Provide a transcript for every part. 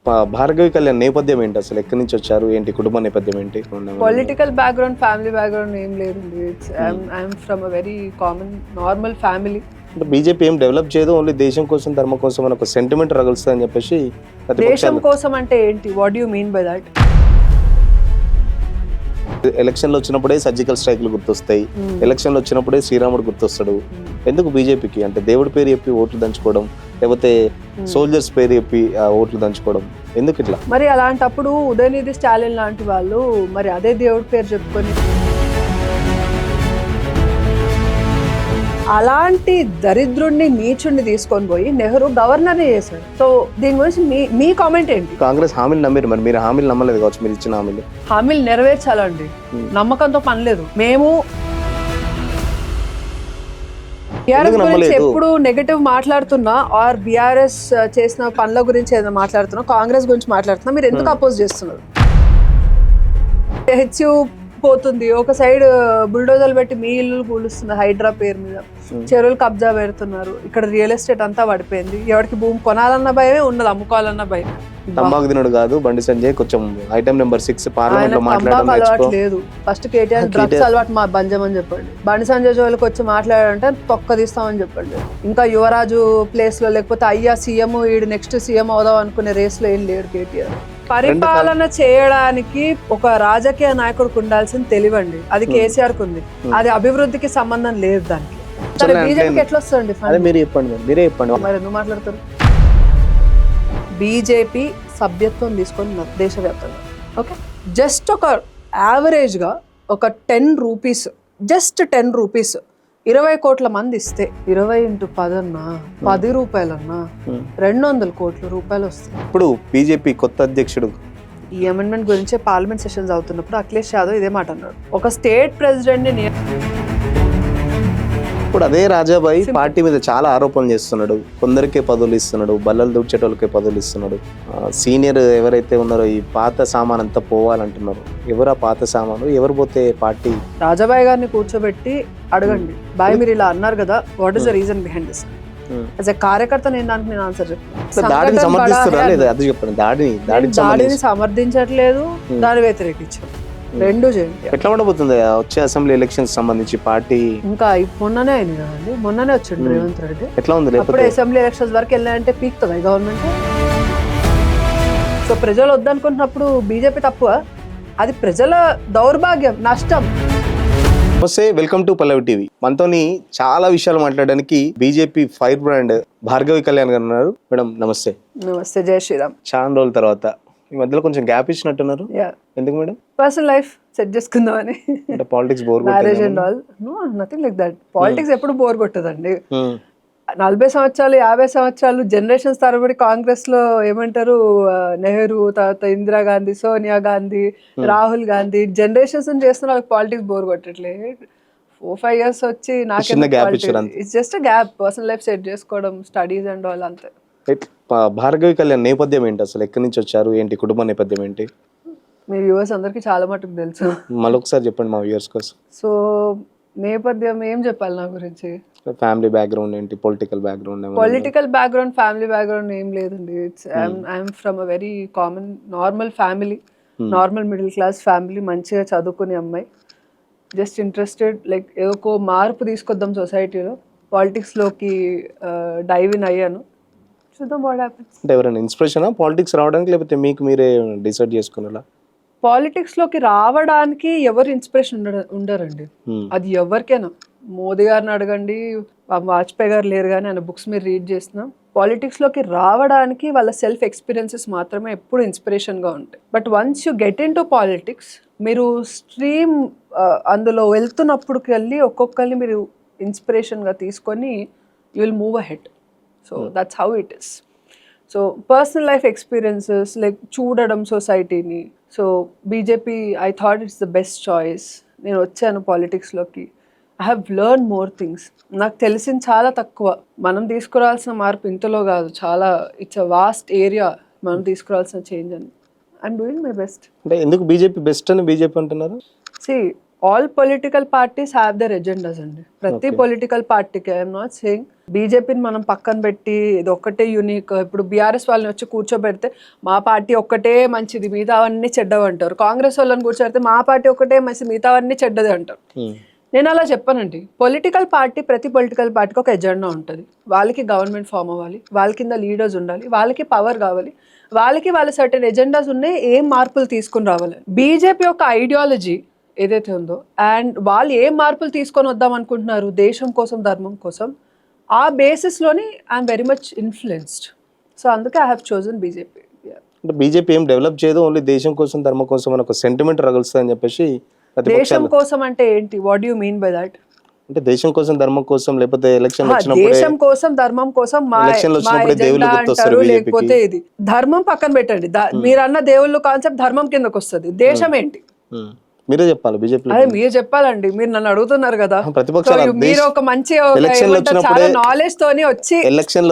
భార్గవి కళ్యాణ్ నేపథ్యం ఏంటి, అసలు ఎక్కడి నుంచి వచ్చారు, ఏంటి కుటుంబ నేపథ్యం ఏంటి? పొలిటికల్ బ్యాక్గ్రౌండ్, ఫ్యామిలీ బ్యాక్గ్రౌండ్ ఏం లేదండి. I'm from a very common normal family. అంటే బీజేపీ ఏం డెవలప్ చేయదు, ఓన్లీ దేశం కోసం ధర్మం కోసం అని ఒక సెంటిమెంట్ రగులుస్తుంది అని చెప్పేసి దేశం కోసం అంటే ఏంటి? What you mean by that? ఎలక్షన్లు వచ్చినప్పుడే సర్జికల్ స్ట్రైక్లు గుర్తొస్తాయి, ఎలక్షన్లు వచ్చినప్పుడే శ్రీరాముడు గుర్తొస్తాడు. ఎందుకు బీజేపీకి అంటే దేవుడి పేరు చెప్పి ఓట్లు దంచుకోవడం, లేకపోతే సోల్జర్స్ పేరు చెప్పి ఓట్లు దంచుకోవడం, ఎందుకు ఇట్లా? మరి అలాంటప్పుడు ఉదయనిధి స్టాలిన్ లాంటి వాళ్ళు మరి అదే దేవుడి పేరు చెప్పుకొని అలాంటి దరిద్రుడిని నీచుడిని తీసుకొని పోయి నెహ్రూ గవర్నర్ని చేశాడు. సో దీని గురించి మీ కామెంట్ ఏంటి? కాంగ్రెస్ హామీలు నమ్మారు, మరి మీరు హామీలు నమ్మలేదు కావచ్చు. మీరు ఇచ్చిన హామీలు నెరవేర్చాలండి, నమ్మకంతో పని లేదు. మేము బీఆర్ఎస్ గురించి ఎప్పుడు నెగటివ్ మాట్లాడుతున్నా ఆర్ బీఆర్ఎస్ చేసిన పనుల గురించి ఏదైనా మాట్లాడుతున్నా, కాంగ్రెస్ గురించి మాట్లాడుతున్నా, మీరు ఎందుకు అపోజ్ చేస్తున్నారు? హెచ్యు పోతుంది, ఒక సైడ్ బుల్డోజర్లు పెట్టి మీ ఇల్లు కూలుస్తున్నారు హైడ్రా పేరు మీద, చెరువులు కబ్జా పెడుతున్నారు, ఇక్కడ రియల్ ఎస్టేట్ అంతా పడిపోయింది. ఎవరికి భూమి కొనాలన్న భయమే ఉన్నది, అమ్ముకోవాలన్న భయం. తమ్మాకు తినడు కాదు బండి సంజయ్, కొంచెం ఐటమ్ నెంబర్ 6 పార్లమెంట్ లో మాట్లాడడం అలవాటు లేదు. ఫస్ట్ కేటీఆర్ డ్రగ్స్ అలవాటు మా బంజమని చెప్పండి. బండి సంజయ్ జోలికి వచ్చి మాట్లాడారంటే తొక్క తీస్తామని చెప్పండి. ఇంకా యువరాజు ప్లేస్ లో లేకపోతే అయ్యా సీఎం ఈడు నెక్స్ట్ సీఎం అవుదాం అనుకునే రేస్ లో ఏం లేడు కేటీఆర్. పరిపాలన చేయడానికి ఒక రాజకీయ నాయకుడికి ఉండాల్సిన తెలివండి, అది కేసీఆర్ కు ఉంది. అది అభివృద్ధికి సంబంధం లేదు దానికి. బీజేపీకి ఎట్లా వస్తుంది? మీరే చెప్పండి. మరి ఎందుకు మాట్లాడతారు? బీజేపీ సభ్యత్వం తీసుకొని దేశవ్యాప్తంగా ఓకే, జస్ట్ ఒక యావరేజ్గా ఒక 10 రూపీస్, జస్ట్ 10 రూపీస్ 20 కోట్ల మంది ఇస్తే 20 × 10 అన్నా 10 రూపాయలన్నా 200 కోట్ల రూపాయలు వస్తాయి. ఇప్పుడు బీజేపీ కొత్త అధ్యక్షుడు ఈ అమెండ్మెంట్ గురించి పార్లమెంట్ సెషన్స్ అవుతున్నప్పుడు అఖిలేష్ యాదవ్ ఇదే మాట అన్నాడు. ఒక స్టేట్ ప్రెసిడెంట్ ని ఇప్పుడు అదే రాజాబాయి పార్టీ మీద చాలా ఆరోపణలు చేస్తున్నాడు. కొందరికే పదవులు ఇస్తున్నాడు, బల్లలు దుడిచేటోళ్ళకే పదవులు ఇస్తున్నాడు. సీనియర్ ఎవరైతే ఉన్నారో ఈ పాత సామాన్ అంతా పోవాలంటున్నారు. ఎవరు ఆ పాత సామాను, ఎవరు పోతే పార్టీ? రాజాబాయి గారిని కూర్చోబెట్టి అడగండి, బాయ్ మీరు ఇలా అన్నారు కదా, what is the reason behind this? As a కార్యకర్త నేను దానికి నేను ఆన్సర్ చెప్తాను. దాడిని సమర్థిస్తున్నారా లేదా అది చెప్పండి. దాడిని సమర్థించట్లేదు, దాన్ని వ్యతిరేకించారు, రెండు చేయండి. ఎట్లా ఉండబోతుంది వచ్చే అసెంబ్లీ ఎలక్షన్స్ సంబంధించి పార్టీ? ఇంకా మొన్ననే అయింది కదండి, మొన్ననే వచ్చిండు రేవంత్ రెడ్డి. ఎట్లా ఉంది? అప్పుడు అసెంబ్లీ ఎలక్షన్స్ వరకు వెళ్ళాయంటే పీక్తుంది గవర్నమెంట్. సో ప్రజలు వద్దనుకుంటున్నప్పుడు బీజేపీ తక్కువ, అది ప్రజల దౌర్భాగ్యం, నష్టం. నమస్తే, వెల్కమ్ టు పల్లవి టీవీ. మనతోని చాలా విషయాలు మాట్లాడడానికి BJP fire brand Bhargavi Kalyan గారు ఉన్నారు. మేడం నమస్తే. నమస్తే, జై శ్రీరామ్. చాలా రోజుల తర్వాత ఈ మధ్యలో కొంచెం గ్యాప్ ఇచ్చినట్టున్నారు, ఎందుకు మేడం? పర్సనల్ లైఫ్ సెట్ చేసుకుందామని. అంటే politics bore, marriage and all. No, nothing like that. Politics ఎప్పుడు బోర్ కొట్టదండి. 40 సంవత్సరాలు 50 సంవత్సరాలు జనరేషన్స్ తరబడి కాంగ్రెస్ లో ఏమంటారు, నెహ్రూ, తర్వాత ఇందిరాగాంధీ, సోనియా గాంధీ, రాహుల్ గాంధీ, జనరేషన్స్ చేస్తున్న వాళ్ళకి పాలిటిక్స్ బోర్ కొట్టట్లేదు. 4-5 years వచ్చి it's just gap. Personal life set చేసుకోవడం, స్టడీస్ అండ్ ఆల్ అంతే. భార్గవి కళ్యాణ్ నేపథ్యం ఏంటి, అసలు ఎక్కడి నుంచి వచ్చారు, ఏంటి కుటుంబ నేపథ్యం ఏంటి? మీ వ్యూవర్స్ అందరికి చాలా మటుకు తెలుసు, మళ్ళొకసారి చెప్పండి మా వ్యూవర్స్ కోసం. సో నేపథ్యం ఏం చెప్పాలి నా గురించి? ఫ్యామిలీ బ్యాక్గ్రౌండ్ ఏంటి, political background? Political background, family background ఏం లేదండి. I'm from a very common normal family, normal middle class family, మంచిగా చదువుకునే అమ్మాయి. జస్ట్ ఇంట్రెస్టెడ్, లైక్ ఏదో మార్పు తీసుకొద్దాం సొసైటీలో, పాలిటిక్స్లోకి డైవ్ ఇన్ అయ్యాను. చూద్దాం వాట్ హ్యాపెన్స్. అంటే ఎవరైనా ఇన్స్పిరేషన్ పాలిటిక్స్ రావడానికి, లేకపోతే మీకు మీరే డిసైడ్ చేసుకున్నారా? పాలిటిక్స్ లోకి రావడానికి ఎవరు ఇన్స్పిరేషన్ ఉండరండి, అది ఎవరికైనా. మోదీ గారిని అడగండి, వాజ్పేయి గారు లేరు కానీ ఆయన బుక్స్ మీరు రీడ్ చేసినా. పాలిటిక్స్ లోకి రావడానికి వాళ్ళ సెల్ఫ్ ఎక్స్పీరియన్సెస్ మాత్రమే ఎప్పుడు ఇన్స్పిరేషన్ గా ఉంటాయి. But once you get in to politics, మీరు స్ట్రీమ్ అందులో వెళ్తున్నప్పటికి వెళ్ళి ఒక్కొక్కరిని మీరు ఇన్స్పిరేషన్ గా తీసుకొని you will move ahead. So that's how it is. So personal life experiences, like చూడడం సొసైటీని. So BJP I thought it's the best choice. నేను వచ్చాను పాలిటిక్స్లోకి, I have learn more things. నాకు తెలిసింది చాలా తక్కువ. మనం తీసుకురావాల్సిన మార్పు ఇంతలో కాదు, చాలా ఇట్స్ అ వాస్ట్ ఏరియా మనం తీసుకురావాల్సిన చేంజ్ అని. I'm doing my best. అంటే ఎందుకు బీజేపీ బెస్ట్ అని బీజేపీ అంటున్నారు? See all political parties have their agendas అండి. ప్రతి పొలిటికల్ పార్టీకి, ఐఎమ్ నాట్ సేయింగ్ బీజేపీని మనం పక్కన పెట్టి ఇది ఒక్కటే యూనిక్. ఇప్పుడు బీఆర్ఎస్ వాళ్ళని వచ్చి కూర్చోబెడితే మా పార్టీ ఒక్కటే మంచిది మిగతా అవన్నీ చెడ్డవి అంటారు. కాంగ్రెస్ వాళ్ళని కూర్చోబెడితే మా పార్టీ ఒక్కటే మంచిది మిగతా అవన్నీ చెడ్డది అంటారు. నేను అలా చెప్పానండి. పొలిటికల్ పార్టీ, ప్రతి పొలిటికల్ పార్టీకి ఒక ఎజెండా ఉంటుంది. వాళ్ళకి గవర్నమెంట్ ఫామ్ అవ్వాలి, వాళ్ళ కింద లీడర్స్ ఉండాలి, వాళ్ళకి పవర్ కావాలి, వాళ్ళ సర్టెన్ ఎజెండాస్ ఉన్నాయి, ఏం మార్పులు తీసుకుని రావాలి. బీజేపీ యొక్క ఐడియాలజీ ఏదైతే ఉందో అండ్ వాళ్ళు ఏం మార్పులు తీసుకొని వద్దాం అనుకుంటున్నారు దేశం కోసం, ధర్మం కోసం, ఆ బేసిస్లోని I'm very much influenced. So అందుకే ఐ హ్యావ్ చోజన్ బీజేపీ. అంటే బీజేపీ ఏం డెవలప్ చేయదు, ఓన్లీ దేశం కోసం, ధర్మం కోసం అని ఒక సెంటిమెంట్ రగులుస్తుందని చెప్పేసి. దేశం కోసం అంటే ఏంటి? What do you mean by that? అంటే దేశం కోసం, ధర్మం కోసం, లేకపోతే ఎలక్షన్ వచ్చినప్పుడు దేశం కోసం, ధర్మం కోసం మా ఎజెండా అంటారు, లేకపోతే ఇది ధర్మం పక్కన పెట్టండి. మీరు అన్న దేవుళ్ళు కాన్సెప్ట్ ధర్మం కిందకు వస్తుంది. దేశం ఏంటి మీరే చెప్పాలి. బీజేపీ అదే మీరు చెప్పాలండి. మీరు నన్ను అడుగుతున్నారు కదా. ప్రతిపక్షాలు మీరు ఒక మంచి నాలెడ్జ్ తోని వచ్చి ఎలక్షన్లు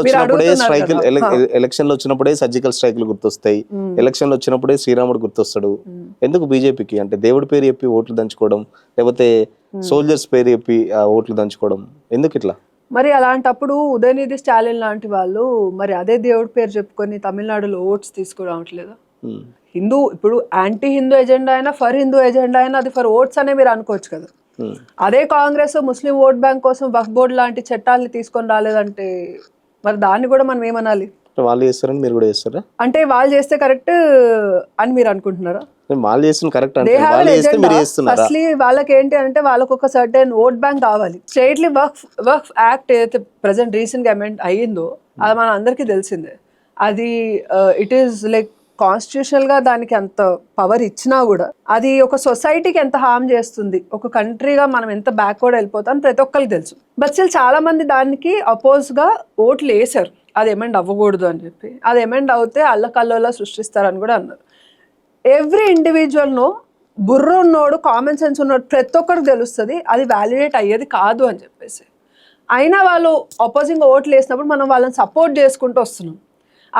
వచ్చినప్పుడే సర్జికల్ స్ట్రైక్లు గుర్తొస్తాయి, ఎలక్షన్లు వచ్చినప్పుడే శ్రీరాముడు గుర్తొస్తాడు. ఎందుకు బీజేపీకి? అంటే దేవుడి పేరు చెప్పి ఓట్లు దంచుకోవడం, లేకపోతే సోల్జర్స్ పేరు చెప్పి ఓట్లు దంచుకోవడం, ఎందుకు ఇట్లా? మరి అలాంటప్పుడు ఉదయనిధి స్టాలిన్ లాంటి వాళ్ళు మరి అదే దేవుడి పేరు చెప్పుకొని తమిళనాడులో ఓట్స్ తీసుకురావట్లేదా? హిందూ, ఇప్పుడు యాంటీ హిందూ ఎజెండా అయినా, ఫర్ హిందూ ఎజెండా అయినా, అది ఫర్ ఓట్స్ అనే మీరు అనుకోవచ్చు కదా. అదే కాంగ్రెస్ ముస్లిం ఓట్ బ్యాంక్ కోసం వక్ఫ్ బోర్డు లాంటి చట్టాలని తీసుకొని రాలేదంటే మరి దాన్ని కూడా మనం ఏమనాలి? వాళ్ళు చేస్తారని మీరు కూడా చేస్తారా? అంటే వాళ్ళు చేస్తే కరెక్ట్ అని మీరు అనుకుంటున్నారా? వాళ్ళు చేస్తున్న కరెక్ట్ అంటే ఫస్ట్లీ వాళ్ళకి ఏంటి అంటే వాళ్ళకు ఒక సర్టెన్ ఓట్ బ్యాంక్ కావాలి. స్టేట్లీ వక్ఫ్ యాక్ట్ ఏదైతే ప్రెసెంట్ రీసెంట్ గా అమెండ్ అయ్యిందో అది మన అందరికీ తెలిసిందే. అది ఇట్ ఈస్ లైక్ కాన్స్టిట్యూషనల్ గా దానికి అంత పవర్ ఇచ్చినా కూడా అది ఒక సొసైటీకి ఎంత హార్మ్ చేస్తుంది, ఒక కంట్రీగా మనం ఎంత బ్యాక్వర్డ్ వెళ్ళిపోతాం ప్రతి ఒక్కరికి తెలుసు. బట్ స్టిల్ చాలా మంది దానికి అపోజ్ గా ఓట్లు వేశారు, అది ఎమెండ్ అవ్వకూడదు అని చెప్పి. అది ఎమెండ్ అవుతే అల్లకల్లోలా సృష్టిస్తారని కూడా అన్నారు. ఎవ్రీ ఇండివిజువల్ను బుర్ర ఉన్నోడు, కామన్ సెన్స్ ఉన్నోడు ప్రతి ఒక్కరికి తెలుస్తుంది అది వ్యాలిడేట్ అయ్యేది కాదు అని చెప్పేసి. అయినా వాళ్ళు అపోజింగ్ ఓట్లు వేసినప్పుడు మనం వాళ్ళని సపోర్ట్ చేసుకుంటూ వస్తున్నాం.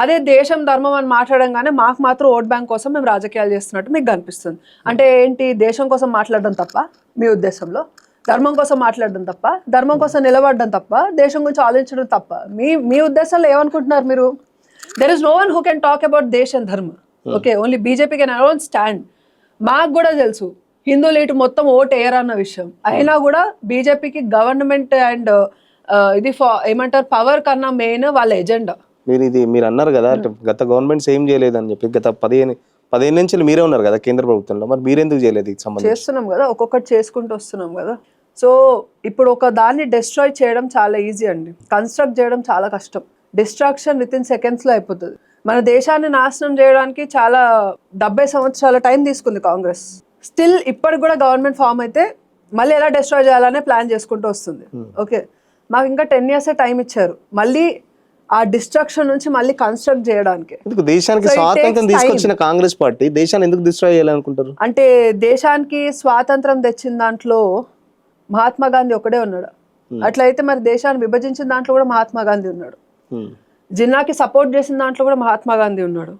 అదే దేశం, ధర్మం అని మాట్లాడంగానే మాకు మాత్రం ఓట్ బ్యాంక్ కోసం మేము రాజకీయాలు చేస్తున్నట్టు మీకు కనిపిస్తుంది. అంటే ఏంటి? దేశం కోసం మాట్లాడడం తప్ప మీ ఉద్దేశంలో, ధర్మం కోసం మాట్లాడడం తప్ప, ధర్మం కోసం నిలబడడం తప్ప, దేశం గురించి ఆలోచించడం తప్ప మీ ఉద్దేశంలో ఏమనుకుంటున్నారు మీరు? There is no one who can talk about desh and dharma. Okay, only BJP can alone stand. మాకు కూడా తెలుసు హిందువులు ఇటు మొత్తం ఓటు వేయరన్న విషయం. అయినా కూడా బీజేపీకి గవర్నమెంట్ అండ్ ఇది ఏమంటారు పవర్ కన్నా మెయిన్ వాళ్ళ ఎజెండా. మీరు అన్నారు కదా గత గవర్నమెంట్స్ ఏం చేయలేదని చెప్పి. గత 15 నుంచి మీరే ఉన్నారు కదా కేంద్ర ప్రభుత్వంలో, మరి మీరెందుకు చేయలేదు? చేస్తున్నాం కదా, ఒక్కొక్కటి చేసుకుంటూ వస్తున్నాం కదా. సో ఇప్పుడు ఒక దాన్ని డిస్ట్రాయ్ చేయడం చాలా ఈజీ అండి, కన్స్ట్రక్ట్ చేయడం చాలా కష్టం. డిస్ట్రాక్షన్ విత్ ఇన్ సెకండ్స్లో అయిపోతుంది. మన దేశాన్ని నాశనం చేయడానికి చాలా 70 సంవత్సరాల టైం తీసుకుంది కాంగ్రెస్. స్టిల్ ఇప్పటికి కూడా గవర్నమెంట్ ఫామ్ అయితే మళ్ళీ ఎలా డిస్ట్రాయ్ చేయాలనే ప్లాన్ చేసుకుంటూ వస్తుంది. ఓకే, మాకు ఇంకా 10 years టైం ఇచ్చారు మళ్ళీ ఆ డిస్ట్రక్షన్ నుంచి మళ్ళీ కన్స్ట్రక్ట్ చేయడానికి. దేశానికి స్వాతంత్రం తీసుకొచ్చిన కాంగ్రెస్ పార్టీ దేశాన్ని ఎందుకు డిస్ట్రాయ్ చేయాలనుకుంటారు? అంటే దేశానికి స్వాతంత్రం తెచ్చిన దాంట్లో మహాత్మా గాంధీ ఒకడే ఉన్నాడు. అట్లయితే మరి దేశాన్ని విభజించిన దాంట్లో కూడా మహాత్మా గాంధీ ఉన్నాడు. జిన్నాకి సపోర్ట్ చేసిన దాంట్లో కూడా మహాత్మా గాంధీ ఉన్నాడు.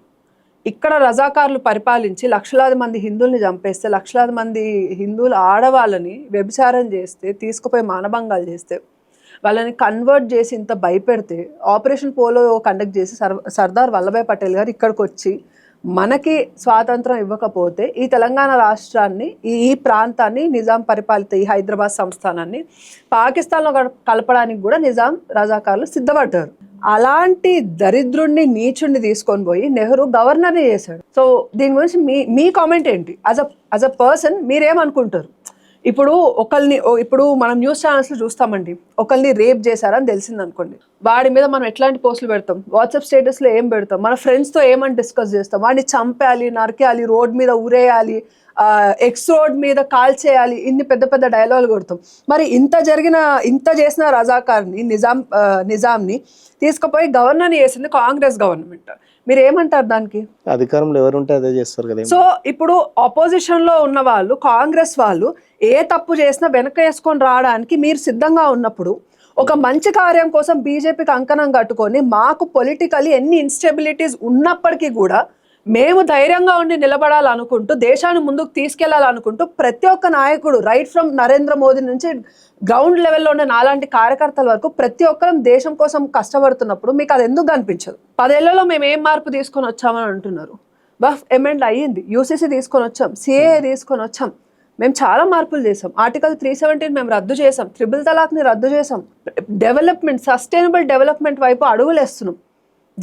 ఇక్కడ రజాకారులు పరిపాలించి లక్షలాది మంది హిందువుల్ని చంపేస్తే, లక్షలాది మంది హిందువుల ఆడవాళ్ళని వ్యభిచారం చేస్తే, తీసుకుపోయి మానభంగాలు చేస్తే, వాళ్ళని కన్వర్ట్ చేసి ఇంత భయపెడితే, ఆపరేషన్ పోలో కండక్ట్ చేసి సర్దార్ వల్లభాయ్ పటేల్ గారు ఇక్కడికి వచ్చి మనకి స్వాతంత్రం ఇవ్వకపోతే ఈ తెలంగాణ రాష్ట్రాన్ని, ఈ ప్రాంతాన్ని, నిజాం పరిపాలిత ఈ హైదరాబాద్ సంస్థానాన్ని పాకిస్తాన్లో కలపడానికి కూడా నిజాం రజాకారులు సిద్ధపడ్డారు. అలాంటి దరిద్రుణ్ణి, నీచుణ్ణి తీసుకొని పోయి నెహ్రూ గవర్నర్ని చేశాడు. సో దీని గురించి మీ కామెంట్ ఏంటి? యాజ్ అ పర్సన్ మీరేమనుకుంటారు? ఇప్పుడు మనం న్యూస్ ఛానల్స్లో చూస్తామండి, ఒకరిని రేప్ చేశారని తెలిసింది అనుకోండి, వాడి మీద మనం ఎట్లాంటి పోస్టులు పెడతాం, వాట్సాప్ స్టేటస్లో ఏం పెడతాం, మన ఫ్రెండ్స్తో ఏమని డిస్కస్ చేస్తాం, వాడిని చంపేయాలి, నరికేయాలి, రోడ్ మీద ఊరేయాలి, ఎక్స్ రోడ్ మీద కాల్ చేయాలి, ఇన్ని పెద్ద పెద్ద డైలాగులు కొడతాం. మరి ఇంత చేసిన రజాకార్ని, నిజాంని తీసుకుపోయి గవర్నర్ని చేసింది కాంగ్రెస్ గవర్నమెంట్. మీరు ఏమంటారు దానికి? అధికారంలో ఎవరు ఉంటే అదే చేస్తారు కదా. సో ఇప్పుడు ఆపోజిషన్ లో ఉన్న వాళ్ళు, కాంగ్రెస్ వాళ్ళు ఏ తప్పు చేసినా వెనక వేసుకొని రావడానికి మీరు సిద్ధంగా ఉన్నప్పుడు, ఒక మంచి కార్యం కోసం బీజేపీకి అంకణం కట్టుకొని మాకు పొలిటికలీ ఎన్ని ఇన్స్టెబిలిటీస్ ఉన్నప్పటికీ కూడా మేము ధైర్యంగా ఉండి నిలబడాలనుకుంటూ దేశాన్ని ముందుకు తీసుకెళ్లాలనుకుంటూ ప్రతి ఒక్క నాయకుడు రైట్ ఫ్రమ్ నరేంద్ర మోదీ నుంచి గ్రౌండ్ లెవెల్లో ఉండే నాలాంటి కార్యకర్తల వరకు ప్రతి ఒక్కరం దేశం కోసం కష్టపడుతున్నప్పుడు మీకు అది ఎందుకు కనిపించదు? 10 ఏళ్లలో మేము ఏం మార్పు తీసుకొని వచ్చామని అంటున్నారు. వఫ్ అమెండ్ అయ్యింది, యూసీసీ తీసుకొని వచ్చాం, సిఏఏ తీసుకొని వచ్చాం, మేము చాలా మార్పులు చేసాం. ఆర్టికల్ 317 మేము రద్దు చేసాం, ట్రిపుల్ తలాక్ని రద్దు చేసాం, డెవలప్మెంట్ సస్టైనబుల్ డెవలప్మెంట్ వైపు అడుగులేస్తున్నాం.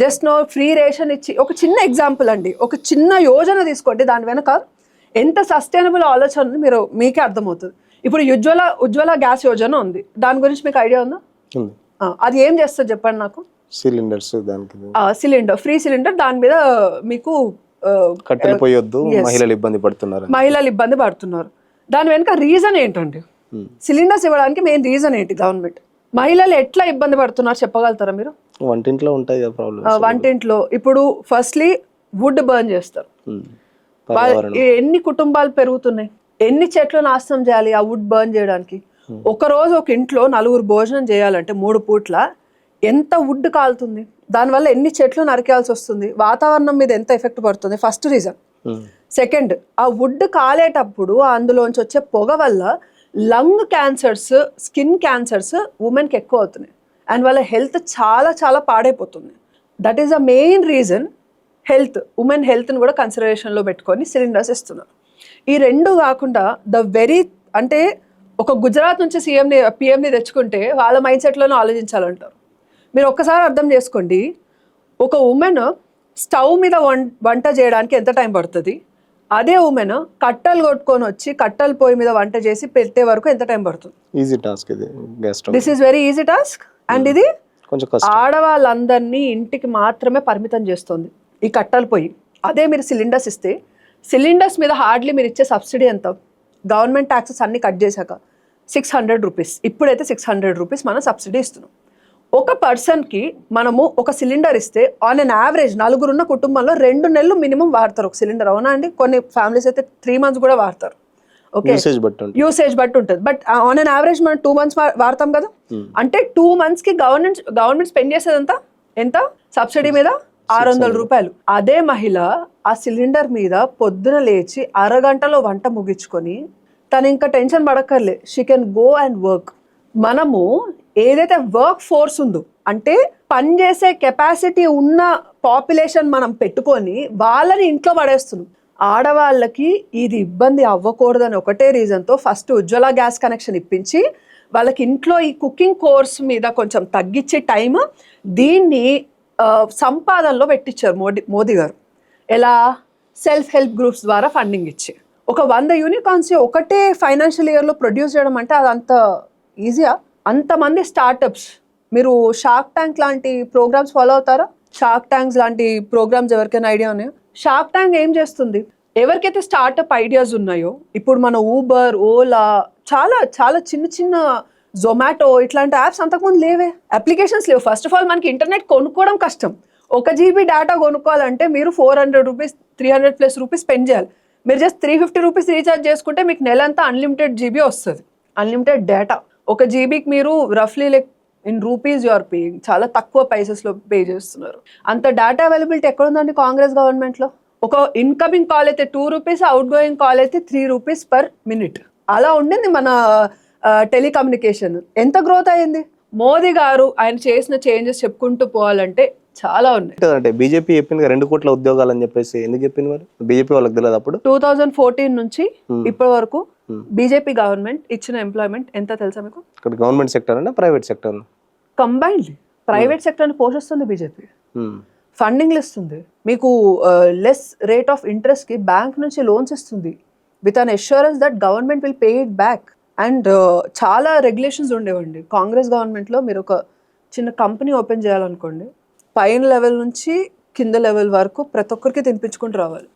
జస్ట్ నో ఫ్రీ రేషన్ ఇచ్చి ఒక చిన్న ఎగ్జాంపుల్ అండి, ఒక చిన్న యోజన తీసుకోండి, దాని వెనక ఎంత సస్టైనబుల్ ఆలోచన మీకే అర్థమవుతుంది. ఇప్పుడు ఉజ్వల గ్యాస్ యోజన ఉంది, దాని గురించి మీకు ఐడియా ఉందా? అది ఏం చేస్తుంది చెప్పండి నాకు. సిలిండర్స్, సిలిండర్, ఫ్రీ సిలిండర్, దాని మీద మీకు కట్టెలు పోయొద్దు, మహిళలు ఇబ్బంది పడుతున్నారు. దాని వెనక రీజన్ ఏంటండి? సిలిండర్స్ ఇవ్వడానికి మెయిన్ రీజన్ ఏంటి? గవర్నమెంట్ మహిళలు ఎట్లా ఇబ్బంది పడుతున్నారు చెప్పగలుగుతారా మీరు? వంటింట్లో ఉంటాయి ప్రాబ్లమ్. వంటింట్లో ఇప్పుడు ఫస్ట్లీ వుడ్ బర్న్ చేస్తారు. ఎన్ని కుటుంబాలు పెరుగుతున్నాయి, ఎన్ని చెట్లు నాశనం చేయాలి ఆ వుడ్ బర్న్ చేయడానికి? ఒక రోజు ఒక ఇంట్లో 4 భోజనం చేయాలంటే 3 పూట్ల ఎంత వుడ్ కాలుతుంది, దానివల్ల ఎన్ని చెట్లు నరికేయాల్సి వస్తుంది, వాతావరణం మీద ఎంత ఎఫెక్ట్ పడుతుంది, ఫస్ట్ రీజన్. సెకండ్, ఆ వుడ్ కాలేటప్పుడు అందులోంచి వచ్చే పొగ వల్ల లంగ్ క్యాన్సర్స్, స్కిన్ క్యాన్సర్స్ ఉమెన్కి ఎక్కువ అవుతున్నాయి అండ్ వాళ్ళ హెల్త్ చాలా చాలా పాడైపోతుంది. That is the main reason. Women హెల్త్ని కూడా కన్సిడరేషన్లో పెట్టుకొని సిలిండర్స్ ఇస్తున్నారు. ఈ రెండు కాకుండా అంటే ఒక గుజరాత్ నుంచి పిఎంని తెచ్చుకుంటే వాళ్ళ మైండ్ సెట్లోనే ఆలోచించాలంటారు. మీరు ఒక్కసారి అర్థం చేసుకోండి, ఒక ఉమెన్ స్టవ్ మీద వంట చేయడానికి ఎంత టైం పడుతుంది, అదే ఉమెన్ కట్టెలు కొట్టుకొని వచ్చి కట్టెల పొయ్యి మీద వంట చేసి పెట్టే వరకు ఎంత టైం పడుతుంది? ఈజీ టాస్క్ ఇది. This is very easy task. And ఇది ఆడవాళ్ళందరినీ ఇంటికి మాత్రమే పరిమితం చేస్తుంది ఈ కట్టెల పొయ్యి. అదే మీరు సిలిండర్స్ ఇస్తే, సిలిండర్స్ మీద హార్డ్లీ మీరు ఇచ్చే సబ్సిడీ ఎంత? గవర్నమెంట్ ట్యాక్సెస్ అన్ని కట్ చేశాక 600 రూపీస్, ఇప్పుడైతే 600 రూపీస్ మనం సబ్సిడీ ఇస్తున్నాం. ఒక పర్సన్కి మనము ఒక సిలిండర్ ఇస్తే ఆన్ అన్ యావరేజ్ 4 ఉన్న కుటుంబంలో 2 నెలలు మినిమం వాడతారు ఒక సిలిండర్. అవునా అండి? కొన్ని ఫ్యామిలీస్ అయితే 3 months కూడా వాడతారు. ఓకే, యూసేజ్ బట్టి ఉంటుంది. బట్ ఆన్ అన్ యావరేజ్ మనం 2 months వాడతాం కదా. అంటే 2 monthsకి గవర్నమెంట్ స్పెండ్ చేసేది ఎంత సబ్సిడీ మీద? 600 రూపాయలు. అదే మహిళ ఆ సిలిండర్ మీద పొద్దున లేచి అరగంటలో వంట ముగించుకొని తను ఇంకా టెన్షన్ పడక్కర్లే, she can go and work. మనము ఏదైతే వర్క్ ఫోర్స్ ఉందో, అంటే పనిచేసే కెపాసిటీ ఉన్న పాపులేషన్ మనం పెట్టుకొని వాళ్ళని ఇంట్లో పడేస్తున్నాం. ఆడవాళ్ళకి ఇది ఇబ్బంది అవ్వకూడదని ఒకటే రీజన్తో ఫస్ట్ ఉజ్వల గ్యాస్ కనెక్షన్ ఇప్పించి వాళ్ళకి ఇంట్లో ఈ కుకింగ్ కోర్స్ మీద కొంచెం తగ్గించే టైం, దీన్ని సంపాదనలో పెట్టించారు మోదీ గారు. ఎలా? సెల్ఫ్ హెల్ప్ గ్రూప్స్ ద్వారా ఫండింగ్ ఇచ్చి ఒక 100 యూనికార్న్స్ ఒకటే ఫైనాన్షియల్ ఇయర్లో ప్రొడ్యూస్ చేయడం అంటే అది అంత ఈజీయా? అంతమంది స్టార్టప్స్. మీరు షార్క్ ట్యాంక్ లాంటి ప్రోగ్రామ్స్ ఫాలో అవుతారా? షార్క్ ట్యాంక్స్ లాంటి ప్రోగ్రామ్స్ ఎవరికైనా ఐడియా ఉన్నాయో? షార్క్ ట్యాంక్ ఏం చేస్తుంది? ఎవరికైతే స్టార్టప్ ఐడియాస్ ఉన్నాయో, ఇప్పుడు మన ఊబర్, ఓలా, చాలా చాలా చిన్న జొమాటో ఇట్లాంటి యాప్స్ అంతకుముందు లేవే, అప్లికేషన్స్ లేవు. ఫస్ట్ ఆఫ్ ఆల్ మనకి ఇంటర్నెట్ కొనుక్కోవడం కష్టం. 1 GB డేటా కొనుక్కోవాలంటే మీరు 400 రూపీస్ 300+ రూపీస్ స్పెండ్ చేయాలి. మీరు జస్ట్ 350 రూపీస్ రీఛార్జ్ చేసుకుంటే మీకు నెలంతా అన్లిమిటెడ్ GB వస్తుంది, అన్లిమిటెడ్ డేటా. 1 GBకి మీరు రఫ్లీ in rupees you are paying, చాలా తక్కువ పైసెస్లో పే చేస్తున్నారు. అంత డేటా అవైలబిలిటీ ఎక్కడ ఉందండి కాంగ్రెస్ గవర్నమెంట్లో? ఒక ఇన్కమింగ్ కాల్ అయితే 2 రూపీస్, అవుట్ గోయింగ్ కాల్ అయితే 3 రూపీస్ per minute. అలా ఉండింది మన టెలికమ్యూనికేషన్. ఎంత గ్రోత్ అయ్యింది? మోదీ గారు ఆయన చేసిన చేంజెస్ చెప్పుకుంటూ పోవాలంటే చాలా ఉన్నాయి. అంటే బీజేపీ చెప్పింది 2 కోట్ల ఉద్యోగాలు అని చెప్పేసి, ఎందుకు చెప్పింది మరి? బీజేపీ వాళ్ళకి తెలియదు అప్పుడు? 2014 నుంచి ఇప్పటి వరకు బీజేపీ గవర్నమెంట్ ఇచ్చిన ఎంప్లాయ్మెంట్ ఎంత తెలుసా మీకు? ఇక్కడ గవర్నమెంట్ సెక్టర్ అంటే ప్రైవేట్ సెక్టర్? కంబైన్డ్లీ ప్రైవేట్ సెక్టర్ని పోషిస్తుంది బీజేపీ. ఫండింగ్లు ఇస్తుంది మీకు, లెస్ రేట్ ఆఫ్ ఇంట్రెస్ట్కి బ్యాంక్ నుంచి లోన్స్ ఇస్తుంది with an assurance that government will pay it back. And చాలా రెగ్యులేషన్స్ ఉండేవండి కాంగ్రెస్ గవర్నమెంట్లో. మీరు ఒక చిన్న కంపెనీ ఓపెన్ చేయాలనుకోండి, పైన లెవెల్ నుంచి కింద లెవెల్ వరకు ప్రతి ఒక్కరికి తినిపించుకుంటూ రావాలి.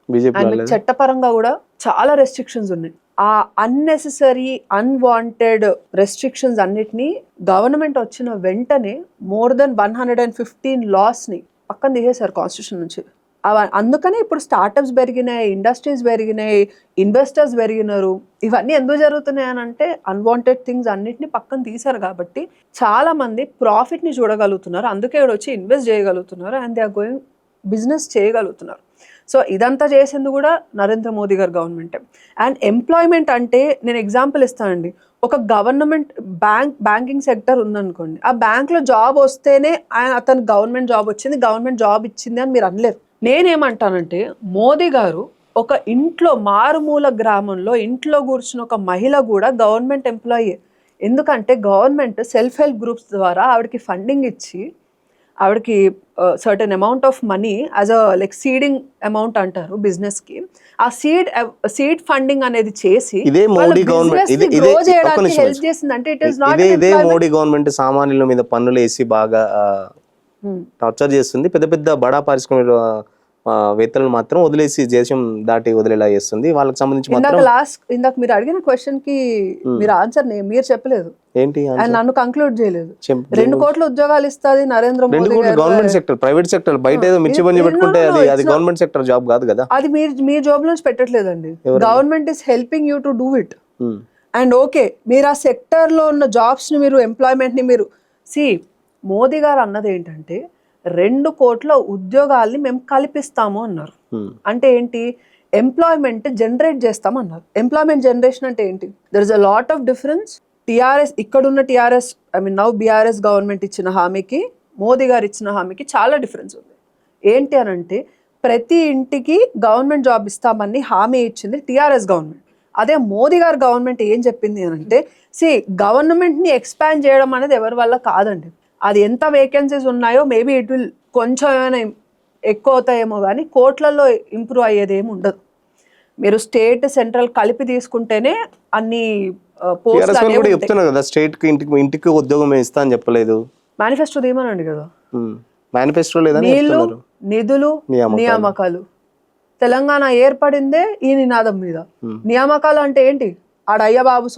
అండ్ చట్టపరంగా కూడా చాలా రెస్ట్రిక్షన్స్ ఉన్నాయి. ఆ అన్నెసెసరీ అన్వాంటెడ్ రెస్ట్రిక్షన్స్ అన్నిటినీ గవర్నమెంట్ వచ్చిన వెంటనే more than 115 లాస్ని పక్కన తీసేశారు కాన్స్టిట్యూషన్ నుంచి. అందుకనే ఇప్పుడు స్టార్టప్స్ పెరిగినాయి, ఇండస్ట్రీస్ పెరిగినాయి, ఇన్వెస్టర్స్ పెరిగినారు. ఇవన్నీ ఎందుకు జరుగుతున్నాయి అని అంటే అన్వాంటెడ్ థింగ్స్ అన్నిటిని పక్కన తీశారు కాబట్టి చాలా మంది ప్రాఫిట్ని చూడగలుగుతున్నారు, అందుకే ఇక్కడ వచ్చి ఇన్వెస్ట్ చేయగలుగుతున్నారు and they are going business చేయగలుగుతున్నారు. సో ఇదంతా చేసింది కూడా నరేంద్ర మోదీ గారి గవర్నమెంటే. అండ్ ఎంప్లాయ్మెంట్ అంటే నేను ఎగ్జాంపుల్ ఇస్తానండి. ఒక గవర్నమెంట్ బ్యాంకింగ్ సెక్టర్ ఉందనుకోండి, ఆ బ్యాంక్లో జాబ్ వస్తేనే అతను గవర్నమెంట్ జాబ్ వచ్చింది, గవర్నమెంట్ జాబ్ ఇచ్చింది అని మీరు అనలేరు. నేనేమంటానంటే మోదీ గారు ఒక ఇంట్లో మారుమూల గ్రామంలో ఇంట్లో కూర్చున్న ఒక మహిళ కూడా గవర్నమెంట్ ఎంప్లాయీ. ఎందుకంటే గవర్నమెంట్ సెల్ఫ్ హెల్ప్ గ్రూప్స్ ద్వారా ఆవిడకి ఫండింగ్ ఇచ్చి ఆవిడకి certain amount of money as a like seeding amount అంటారు బిజినెస్ కి, ఆ సీడ్ ఫండింగ్ అనేది చేసి ఇదే మోడీ గవర్నమెంట్ హెల్ప్ చేసింది. అంటే ఇట్ ఈస్ నాట్ ఇదే మోడీ గవర్నమెంట్ సామాన్యుల మీద పన్నులు వేసి బాగా టార్చర్ చేస్తుంది. పెద్ద పెద్ద బడా పారిశ్రామిక వేత్తలను మాత్రం వదిలేసి దేశం దాటి వదిలేలా చేస్తుంది. వాళ్ళకి సంబంధించి ఇందాక మీరు అడిగిన క్వశ్చన్ కి మీరు ఆన్సర్ మీరు చెప్పలేదు, ఏంటి నన్ను కంక్లూడ్ చేయలేదు. 2 కోట్ల ఉద్యోగాలు ఇస్తుంది Narendra Modi. Government sector, private sector, బయట ఏదో మిర్చి బండి పెట్టుకుంటే అది గవర్నమెంట్ సెక్టర్ జాబ్ కాదు కదా. అది మీ జాబ్ నుంచి పెట్టట్లేదండి. Government is helping you to do it. And okay, మీరు ఆ సెక్టర్ లో ఉన్న జాబ్స్ ని మీరు ఎంప్లాయ్మెంట్ ని మీరు మోదీ గారు అన్నది ఏంటంటే 2 కోట్ల ఉద్యోగాల్ని మేము కల్పిస్తాము అన్నారు. అంటే ఏంటి? ఎంప్లాయ్మెంట్ జనరేట్ చేస్తామన్నారు. ఎంప్లాయ్మెంట్ జనరేషన్ అంటే ఏంటి? There is a lot of difference. TRS ఇక్కడున్న టీఆర్ఎస్ నౌ బీఆర్ఎస్ గవర్నమెంట్ ఇచ్చిన హామీకి మోదీ గారు ఇచ్చిన హామీకి చాలా డిఫరెన్స్ ఉంది. ఏంటి అని అంటే ప్రతి ఇంటికి గవర్నమెంట్ జాబ్ ఇస్తామని హామీ ఇచ్చింది టీఆర్ఎస్ గవర్నమెంట్. అదే మోదీ గారు గవర్నమెంట్ ఏం చెప్పింది అని అంటే గవర్నమెంట్ని ఎక్స్పాండ్ చేయడం అనేది ఎవరి వల్ల కాదండి. అది ఎంత వేకెన్సీస్ ఉన్నాయో మేబీ ఇట్ విల్ కొంచెం ఏమైనా ఎక్కువ అవుతాయేమో కానీ కోట్లలో ఇంప్రూవ్ అయ్యేది ఏమి ఉండదు. మీరు స్టేట్ సెంట్రల్ కలిపి తీసుకుంటేనే అన్ని చెప్తున్నారు కదా, స్టేట్ కి ఇంటికి ఉద్యోగం ఇస్తా అని చెప్పలేదు. మేనిఫెస్టో తీయమనండి కదా, మేనిఫెస్టో లేదా? నిధులు నియామకాలు. తెలంగాణ ఏర్పడిందే ఈ నినాదం మీద. నియామకాలు అంటే ఏంటి? ఆడ అయ్యబాబు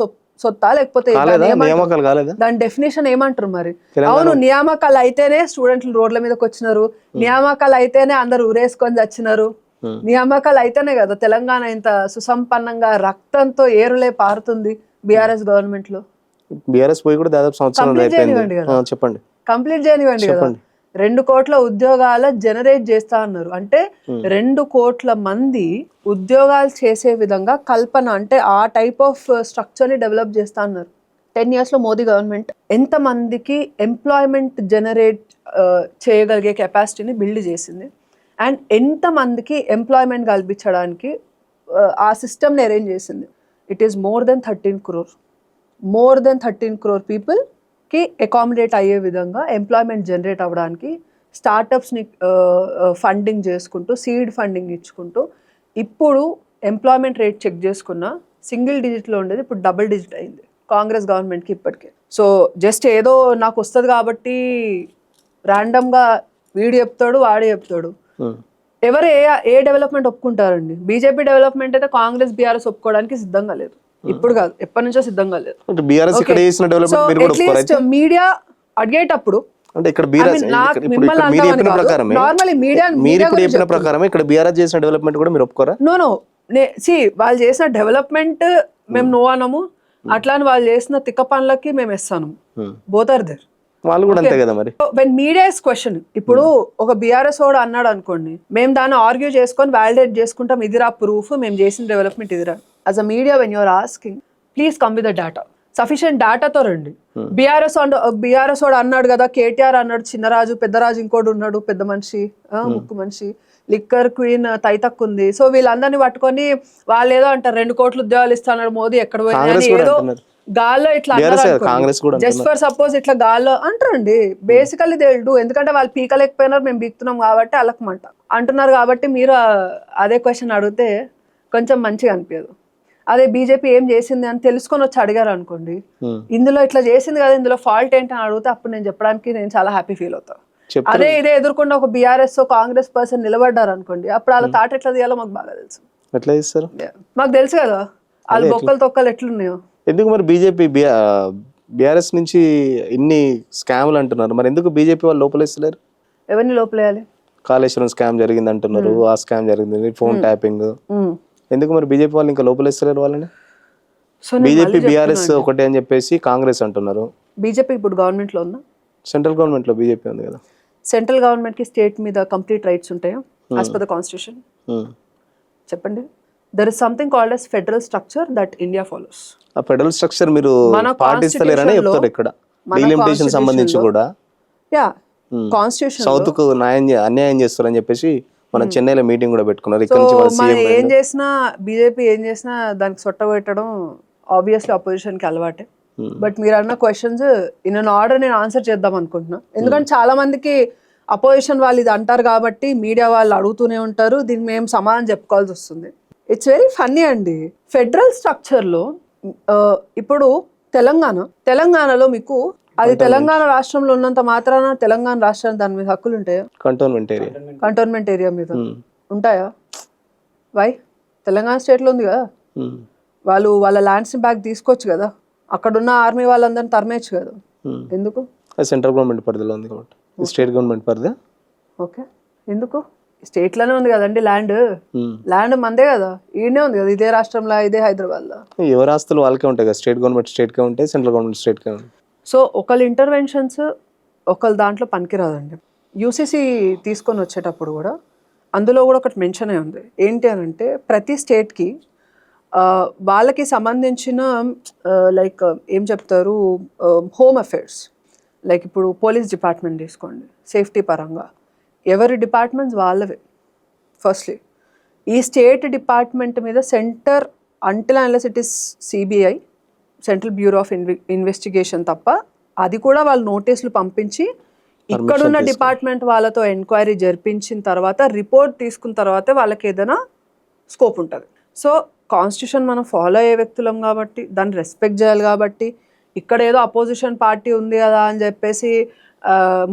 సొత్తా లేకపోతే దాని డెఫినేషన్ ఏమంటారు మరి? అవును, నియామకాలు అయితేనే స్టూడెంట్లు రోడ్ల మీదకి వచ్చినారు, నియామకాలు అయితేనే అందరు ఊరేసుకొని వచ్చినారు, నియామకాలు అయితేనే కదా తెలంగాణ ఇంత సుసంపన్నంగా రక్తంతో ఏరులే పారుతుంది బీఆర్ఎస్ గవర్నమెంట్ లో. బీఆర్ఎస్ పోయి కూడా దాదాపు సంవత్సరం చెప్పండి, కంప్లీట్ చేయనివ్వండి కదా. 2 కోట్ల ఉద్యోగాల జనరేట్ చేస్తా అన్నారు. అంటే 2 కోట్ల మంది ఉద్యోగాలు చేసే విధంగా కల్పన, అంటే ఆ టైప్ ఆఫ్ స్ట్రక్చర్ ని డెవలప్ చేస్తా అన్నారు. 10 years లో మోదీ గవర్నమెంట్ ఎంత మందికి ఎంప్లాయ్మెంట్ జనరేట్ చేయగలిగే కెపాసిటీని బిల్డ్ చేసింది అండ్ ఎంత మందికి ఎంప్లాయ్మెంట్ కల్పించడానికి ఆ సిస్టమ్ని అరేంజ్ చేసింది. It is more than 13 crore people కి అకామిడేట్ అయ్యే విధంగా ఎంప్లాయ్మెంట్ జనరేట్ అవ్వడానికి స్టార్టప్స్ని ఫండింగ్ చేసుకుంటూ సీడ్ ఫండింగ్ ఇచ్చుకుంటూ ఇప్పుడు ఎంప్లాయ్మెంట్ రేట్ చెక్ చేసుకున్న సింగిల్ డిజిట్లో ఉండేది ఇప్పుడు డబుల్ డిజిట్ అయింది కాంగ్రెస్ గవర్నమెంట్కి ఇప్పటికే. సో జస్ట్ ఏదో నాకు వస్తుంది కాబట్టి ర్యాండమ్గా వీడు చెప్తాడు వాడే చెప్తాడు. ఎవరు ఏ డెవలప్మెంట్ ఒప్పుకుంటారండి? బీజేపీ డెవలప్మెంట్ అయితే కాంగ్రెస్ బీఆర్ఎస్ ఒప్పుకోవడానికి సిద్ధంగా లేదు. ఇప్పుడు కాదు, ఎప్పటి నుంచో సిద్ధంగా లేదు. మీడియా అడిగేటప్పుడు వాళ్ళు చేసిన డెవలప్మెంట్ మేము నో అనము, అట్లా వాళ్ళు చేసిన తిక్క పనులకి మేము ఇస్తాను. Both are there. When media is question, ఇప్పుడు ఒక బీఆర్ఎస్ వాడు అన్నాడు అనుకోండి, మేము దాన్ని ఆర్గ్యూ చేసుకొని వాలిడేట్ చేసుకుంటాం, ఇదిరా ప్రూఫ్ మేము చేసిన డెవలప్మెంట్ ఇదిరా. As a media, when you're asking, please come with the data. Sufficient data తో రండి. బీఆర్ఎస్ వాడు అన్నాడు కదా, కేటీఆర్ అన్నాడు, చిన్నరాజు పెద్దరాజు ఇంకోటి ఉన్నాడు, పెద్ద మనిషి ముక్కు మనిషి, లిక్కర్ క్వీన్ తైతక్ ఉంది. సో వీళ్ళందరినీ పట్టుకొని వాళ్ళు ఏదో అంటారు 2 కోట్ల ఉద్యోగాలు ఇస్తాడు మోదీ ఎక్కడ పోయినా ఏదో గాల్లో ఇట్లా అన్నారు. జస్ట్ ఫర్ సపోజ్ ఇట్లా గాల్లో అంటారండి. బేసికల్లీ దే విల్ డూ, ఎందుకంటే వాళ్ళు పీకలేకపోయినారు, మేము పీకుతున్నాం కాబట్టి అలకమంట అంటున్నారు. కాబట్టి మీరు అదే క్వశ్చన్ అడిగితే కొంచెం మంచిగా అనిపించదు. అదే బీజేపీ ఏం చేసింది అని తెలుసుకొని వచ్చి అడిగారు అనుకోండి, ఇందులో ఇట్లా చేసింది కదా, ఇందులో ఫాల్ట్ ఏంటి అని అడిగితే అప్పుడు నేను చెప్పడానికి నేను చాలా హ్యాపీ ఫీల్ అవుతాను. అదే ఇదే ఎదుర్కొంటే ఒక బీఆర్ఎస్ కాంగ్రెస్ పర్సన్ నిలబడ్డారు అనుకోండి, అప్పుడు వాళ్ళ తాట ఎట్లా తీయాలో మాకు బాగా తెలుసు. ఎట్లా చేస్తారు మాకు తెలుసు కదా, వాళ్ళు బొక్కలు తొక్కలు ఎట్లున్నాయో. ఎందుకు మరి బీజేపీ బీఆర్ఎస్ నుంచి ఇన్ని స్కామ్లు అంటున్నారు, మరి ఎందుకు బీజేపీ వాళ్ళు లోపలేస్తలేరు? ఎవరిని లోపలేయాలి? కాళేశ్వరం స్కామ్ జరిగింది అంటున్నారు, ఆ స్కామ్ జరిగింది, ఫోన్ ట్యాపింగ్, ఎందుకు మరి బీజేపీ వాళ్ళు ఇంకా లోపలేస్తలేరు వాళ్ళని? బీజేపీ బీఆర్ఎస్ ఒకటే అని చెప్పేసి కాంగ్రెస్ అంటున్నారు. బీజేపీ ఇప్పుడు గవర్నమెంట్ లో ఉందా? సెంట్రల్ గవర్నమెంట్ లో బీజేపీ ఉంది కదా. సెంట్రల్ గవర్నమెంట్ కి స్టేట్ మీద కంప్లీట్ రైట్స్ ఉంటాయా? As per the constitution? చెప్పండి. There is something called as federal structure that India follows. ఆ ఫెడరల్ స్ట్రక్చర్ మీరు మన పాటిస్తలేరని చెప్తారు ఇక్కడ. డీలిమిటేషన్ సంబంధించి కూడా కాన్స్టిట్యూషన్ సౌత్ కు అన్యాయం చేస్తారని చెప్పేసి మనం చెన్నైలో మీటింగ్ కూడా పెట్టుకున్నారు. ఇక్కడ నుంచి మన మనం సీఎం ఏం చేసినా, బీజేపీ ఏం చేసినా దానికి సొట్ట పెట్టడం ఆబ్వియస్లీ అపోజిషన్ కి అలవాటే. బట్ మీరు అన్న క్వశ్చన్స్ ఇన్ అన్ ఆర్డర్ నేను ఆన్సర్ చేద్దాం అనుకుంటున్నా. ఎందుకంటే చాలా మందికి అపోజిషన్ వాళ్ళు ఇది అంటారు కాబట్టి మీడియా వాళ్ళు అడుగుతూనే ఉంటారు, దీనికి మేము సమాధానం చెప్పుకోవాల్సి వస్తుంది. ఇట్స్ వెరీ ఫన్నీ అండి. ఫెడరల్ స్ట్రక్చర్లో ఇప్పుడు తెలంగాణలో మీకు అది తెలంగాణ రాష్ట్రంలో ఉన్నంత మాత్రాన తెలంగాణ రాష్ట్రానికి దాని మీద హక్కులు ఉంటాయా? కంటోన్మెంట్ ఏరియా మీద ఉంటాయా? వై? తెలంగాణ స్టేట్లో ఉంది కదా, వాళ్ళు వాళ్ళ ల్యాండ్స్ని బ్యాక్ తీసుకోవచ్చు కదా, అక్కడున్న ఆర్మీ వాళ్ళందరినీ తరిమేయచ్చు కదా, ఎందుకు? సెంట్రల్ గవర్నమెంట్ పరిధిలో ఉంది కాబట్టి. స్టేట్ గవర్నమెంట్ పరిధి ఓకే, ఎందుకు? స్టేట్లోనే ఉంది కదండి ల్యాండ్ మందే కదా, ఈడనే ఉంది కదా, ఇదే రాష్ట్రంలో, ఇదే హైదరాబాద్లో. ఎవరి ఆస్తులు వాళ్ళకే ఉంటాయి కదా, స్టేట్ గవర్నమెంట్ స్టేట్కే ఉంటాయి, సెంట్రల్ గవర్నమెంట్ స్టేట్కే ఉంటాయి. సో ఒకళ్ళ ఇంటర్వెన్షన్స్ ఒకళ్ళ దాంట్లో పనికిరాదండి. యూసీసీ తీసుకొని వచ్చేటప్పుడు కూడా అందులో కూడా ఒకటి మెన్షన్ అయి ఉంది. ఏంటి అని అంటే ప్రతి స్టేట్కి వాళ్ళకి సంబంధించిన లైక్ ఏం చెప్తారు, హోమ్ అఫేర్స్, లైక్ ఇప్పుడు పోలీస్ డిపార్ట్మెంట్ తీసుకోండి, సేఫ్టీ పరంగా ఎవరి డిపార్ట్మెంట్స్ వాళ్ళవే. ఫస్ట్లీ ఈ స్టేట్ డిపార్ట్మెంట్ మీద centre until unless it is CBI, central bureau of investigation తప్ప, అది కూడా వాళ్ళు నోటీసులు పంపించి ఇక్కడున్న డిపార్ట్మెంట్ వాళ్ళతో ఎంక్వైరీ జరిపించిన తర్వాత రిపోర్ట్ తీసుకున్న తర్వాతే వాళ్ళకి ఏదైనా స్కోప్ ఉంటుంది. సో కాన్స్టిట్యూషన్ మనం ఫాలో అయ్యే వ్యక్తులం కాబట్టి దాన్ని రెస్పెక్ట్ చేయాలి. కాబట్టి ఇక్కడ ఏదో అపోజిషన్ పార్టీ ఉంది కదా అని చెప్పేసి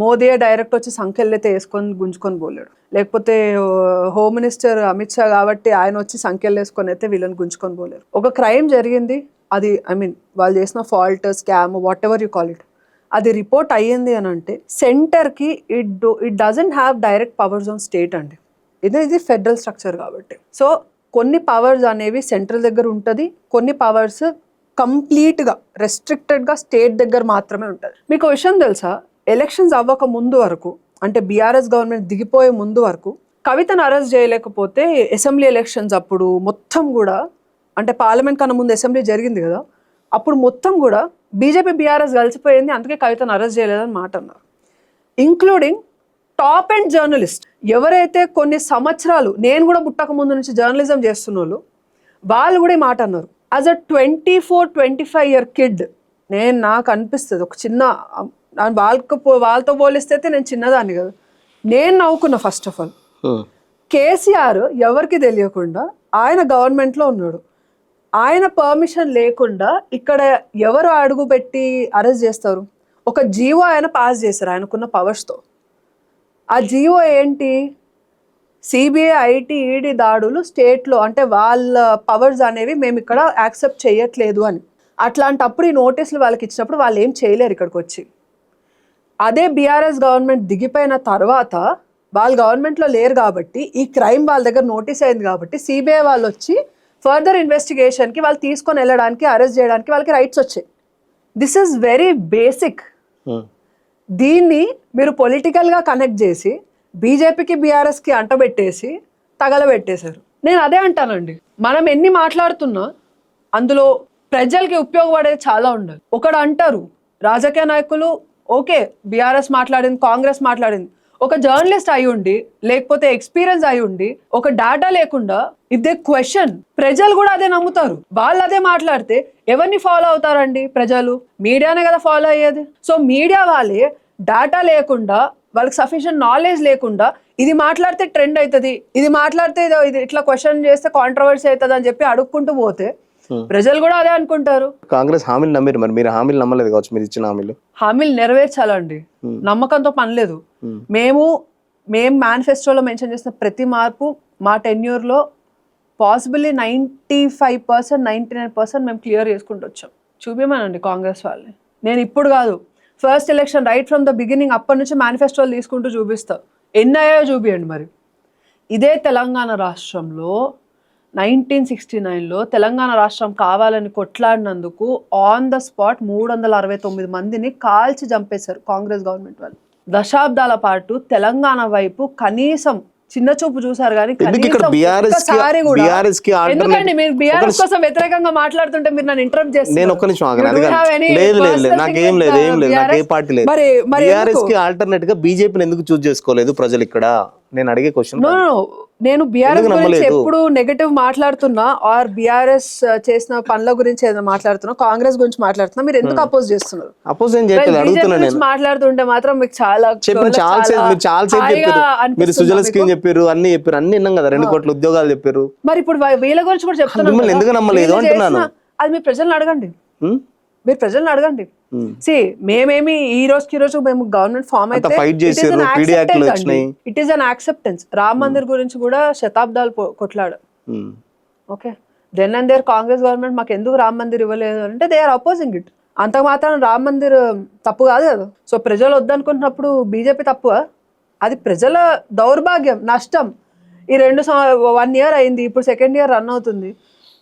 మోదీయే డైరెక్ట్ వచ్చి సంఖ్యలైతే వేసుకొని గుంజుకొని పోలేడు, లేకపోతే హోమ్ మినిస్టర్ అమిత్ షా కాబట్టి ఆయన వచ్చి సంఖ్యలు వేసుకొని అయితే వీళ్ళని గుంజుకొని పోలేరు. ఒక క్రైమ్ జరిగింది, అది వాళ్ళు చేసిన fault, scam, what ever you call it, అది రిపోర్ట్ అయ్యింది అని అంటే సెంటర్కి it doesn't have direct powers on state అండి. ఇది ఫెడరల్ స్ట్రక్చర్ కాబట్టి. సో కొన్ని పవర్స్ అనేవి సెంట్రల్ దగ్గర ఉంటుంది, కొన్ని పవర్స్ కంప్లీట్గా రెస్ట్రిక్టెడ్గా స్టేట్ దగ్గర మాత్రమే ఉంటుంది. మీకు విషయం తెలుసా, ఎలక్షన్స్ అవ్వక ముందు వరకు, అంటే బీఆర్ఎస్ గవర్నమెంట్ దిగిపోయే ముందు వరకు కవితను అరెస్ట్ చేయలేకపోతే అసెంబ్లీ ఎలక్షన్స్ అప్పుడు మొత్తం కూడా, అంటే పార్లమెంట్ కన్నా ముందు అసెంబ్లీ జరిగింది కదా, అప్పుడు మొత్తం కూడా బీజేపీ బీఆర్ఎస్ కలిసిపోయింది, అందుకే కవితను అరెస్ట్ చేయలేదని మాట అన్నారు. ఇంక్లూడింగ్ టాప్ అండ్ జర్నలిస్ట్ ఎవరైతే కొన్ని సంవత్సరాలు, నేను కూడా పుట్టక ముందు నుంచి జర్నలిజం చేస్తున్న వాళ్ళు కూడా ఈ మాట అన్నారు. యాజ్ అ 24-25 year కిడ్ నాకు అనిపిస్తుంది, ఒక చిన్న వాళ్ళతో పోలిస్తే నేను చిన్నదాన్ని కదా, నేను నవ్వుకున్నా. ఫస్ట్ ఆఫ్ ఆల్ కేసీఆర్ ఎవరికి తెలియకుండా ఆయన గవర్నమెంట్లో ఉన్నాడు, ఆయన పర్మిషన్ లేకుండా ఇక్కడ ఎవరు అడుగు పెట్టి అరెస్ట్ చేస్తారు? ఒక జీవో ఆయన పాస్ చేశారు ఆయనకున్న పవర్స్తో. ఆ జీవో ఏంటి? సిబిఐ, ఐటీ, ఈడీ దాడులు స్టేట్లో, అంటే వాళ్ళ పవర్స్ అనేవి మేము ఇక్కడ యాక్సెప్ట్ చేయట్లేదు అని. అట్లాంటప్పుడు ఈ నోటీసులు వాళ్ళకి ఇచ్చినప్పుడు వాళ్ళు ఏం చేయలేరు ఇక్కడికి వచ్చి. అదే బీఆర్ఎస్ గవర్నమెంట్ దిగిపోయిన తర్వాత వాళ్ళు గవర్నమెంట్లో లేరు కాబట్టి ఈ క్రైమ్ వాళ్ళ దగ్గర నోటీస్ అయింది కాబట్టి సిబిఐ వాళ్ళు వచ్చి ఫర్దర్ ఇన్వెస్టిగేషన్కి వాళ్ళు తీసుకొని వెళ్ళడానికి, అరెస్ట్ చేయడానికి వాళ్ళకి రైట్స్ వచ్చాయి. This is very basic. దీన్ని మీరు పొలిటికల్గా కనెక్ట్ చేసి బీజేపీకి బీఆర్ఎస్కి అంటబెట్టేసి తగలబెట్టేశారు. నేను అదే అంటానండి, మనం ఎన్ని మాట్లాడుతున్నా అందులో ప్రజలకి ఉపయోగపడేది చాలా ఉండాలి. ఒకడు అంటారు రాజకీయ నాయకులు, ఓకే బీఆర్ఎస్ మాట్లాడింది, కాంగ్రెస్ మాట్లాడింది, ఒక జర్నలిస్ట్ అయి ఉండి, లేకపోతే ఎక్స్పీరియన్స్ అయి ఉండి, ఒక డేటా లేకుండా ఇదే క్వశ్చన్, ప్రజలు కూడా అదే నమ్ముతారు. వాళ్ళు అదే మాట్లాడితే ఎవరిని ఫాలో అవుతారండి? ప్రజలు మీడియానే కదా ఫాలో అయ్యేది. సో మీడియా వాళ్ళే డేటా లేకుండా, వాళ్ళకి సఫిషియెంట్ నాలెడ్జ్ లేకుండా ఇది మాట్లాడితే ట్రెండ్ అవుతుంది, ఇది మాట్లాడితే ఇది ఇట్లా క్వశ్చన్ చేస్తే కాంట్రవర్సీ అవుతుంది అని చెప్పి అడుక్కుంటూ పోతే ప్రజలు కూడా అదే అనుకుంటారు. కాంగ్రెస్ హామీలు నమ్మారు, మరి మీరు హామీలు నమ్మలేదు కావచ్చు. మీరు ఇచ్చిన హామీలు నెరవేర్చాలండి, నమ్మకంతో పని లేదు. మేము మేనిఫెస్టోలో మెన్షన్ చేసిన ప్రతి మార్పు మా టెన్యూర్లో పాసిబుల్లీ 95%, 99% మేము క్లియర్ చేసుకుంటూ వచ్చాం. చూపించమనండి కాంగ్రెస్ వాళ్ళని. నేను ఇప్పుడు కాదు, first election right from the beginning అప్పటి నుంచి మేనిఫెస్టోలు తీసుకుంటూ చూపిస్తా. ఎన్ని అయ్యాయో చూపియండి. మరి ఇదే తెలంగాణ రాష్ట్రంలో 1969లో తెలంగాణ రాష్ట్రం కావాలని కొట్లాడినందుకు ఆన్ ద స్పాట్ 369 మందిని కాల్చి చంపేశారు కాంగ్రెస్ గవర్నమెంట్ వాళ్ళు. దశాబ్దాల పాటు తెలంగాణ వైపు కనీసం చిన్న చూపు చూసారు కానీ ఎందుకు ఇక్కడ కనీసం బీఆర్ఎస్ ఒక్కసారి కూడా బీఆర్ఎస్ కి ఎందుకండి మీరు బీఆర్ఎస్ కోసం వ్యతిరేకంగా మాట్లాడుతుంటే మీరు నన్ను ఇంటరప్ట్ చేస్తారు. నేను ఒక్క నిమిషం ఆగను. అది లేదు లేదు లేదు నాకేం లేదు నాకు ఏ పార్టీ లేదు. బీఆర్ఎస్ కి ఆల్టర్నేట్ గా బీజేపీని ఎందుకు చూస్ చేసుకోలేదు ప్రజలు ఇక్కడ? నేను అడిగే క్వశ్చన్. నేను బీఆర్ఎస్ గురించి ఎప్పుడు నెగటివ్ మాట్లాడుతున్నా ఆర్ బీఆర్ఎస్ చేసిన పనుల గురించి ఏదైనా మాట్లాడుతున్నా, కాంగ్రెస్ గురించి మాట్లాడుతున్నా, మీరు ఎందుకు అపోజ్ చేస్తున్నారు? అపోజ్ ఏం చేయట్లేదు, అడుగుతున్నా నేను. మాట్లాడుతుంటే మాత్రం మీకు చాలా మీరు సుజల స్కీమ్ చెప్పారు, అన్ని చెప్పారు, అన్ని విన్నాం కదా. 2 కోట్ల ఉద్యోగాలు చెప్పారు. మరి ఇప్పుడు వీళ్ళ గురించి కూడా చెప్తున్నారు. మిమ్మల్ని ఎందుకు నమ్మలేదు అంటున్నాను. అది మీ ప్రజలను అడగండి, మీరు ప్రజలను అడగండి. మేమేమి ఈ రోజు మేము గవర్నమెంట్ ఫామ్ అయితే it is un acceptance. Ram Mandir గురించి కూడా శతాబ్దాలు కొట్లాడు. Okay, then and there Congress government మాకు ఎందుకు రామ్ మందిర్ ఇవ్వలేదు అంటే దే ఆర్ అపోజింగ్ ఇట్. అంత మాత్రం రామ్ మందిర్ తప్పు కాదు కదా. సో ప్రజలు వద్దనుకుంటున్నప్పుడు బీజేపీ తప్పుగా? అది ప్రజల దౌర్భాగ్యం, నష్టం. ఈ 1 year అయింది, ఇప్పుడు 2nd year రన్ అవుతుంది.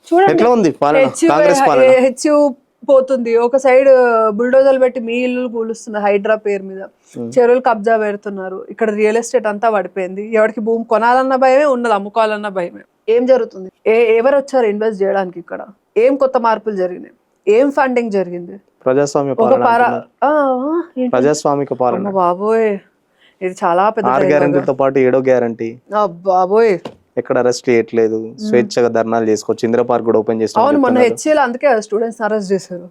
చూడండి, హెచ్యు పోతుంది, ఒక సైడ్ బుల్డోజర్లు పెట్టి మీ ఇల్లు కూలుస్తున్నారు హైడ్రా పేరు మీద, చెరువులు కబ్జా పెడుతున్నారు. ఇక్కడ రియల్ ఎస్టేట్ అంతా పడిపోయింది. ఎవరికి భూమి కొనాలన్న భయమే ఉన్నది, అమ్ముకోవాలన్న భయమే. ఏం జరుగుతుంది? ఎవరు వచ్చారు ఇన్వెస్ట్ చేయడానికి? ఇక్కడ ఏం కొత్త మార్పులు జరిగినాయి? ఏం ఫండింగ్ జరిగింది? ప్రజాస్వామిక పాలన. బాబోయ్, ఇది చాలా పెద్ద గ్యారంటీతో పాటు 7వ గ్యారంటీ. బాబోయ్, ఎక్కడ అరెస్ట్ చేయట్లేదు, స్వేచ్ఛగా ధర్నాలు చేసుకోవచ్చు. ఇందిరా పార్క్ కూడా ఓపెన్ చేస్తారు. అవును, మొన్న హెచ్ఏలో అందుకే కదా స్టూడెంట్స్ అరెస్ట్ చేశారు.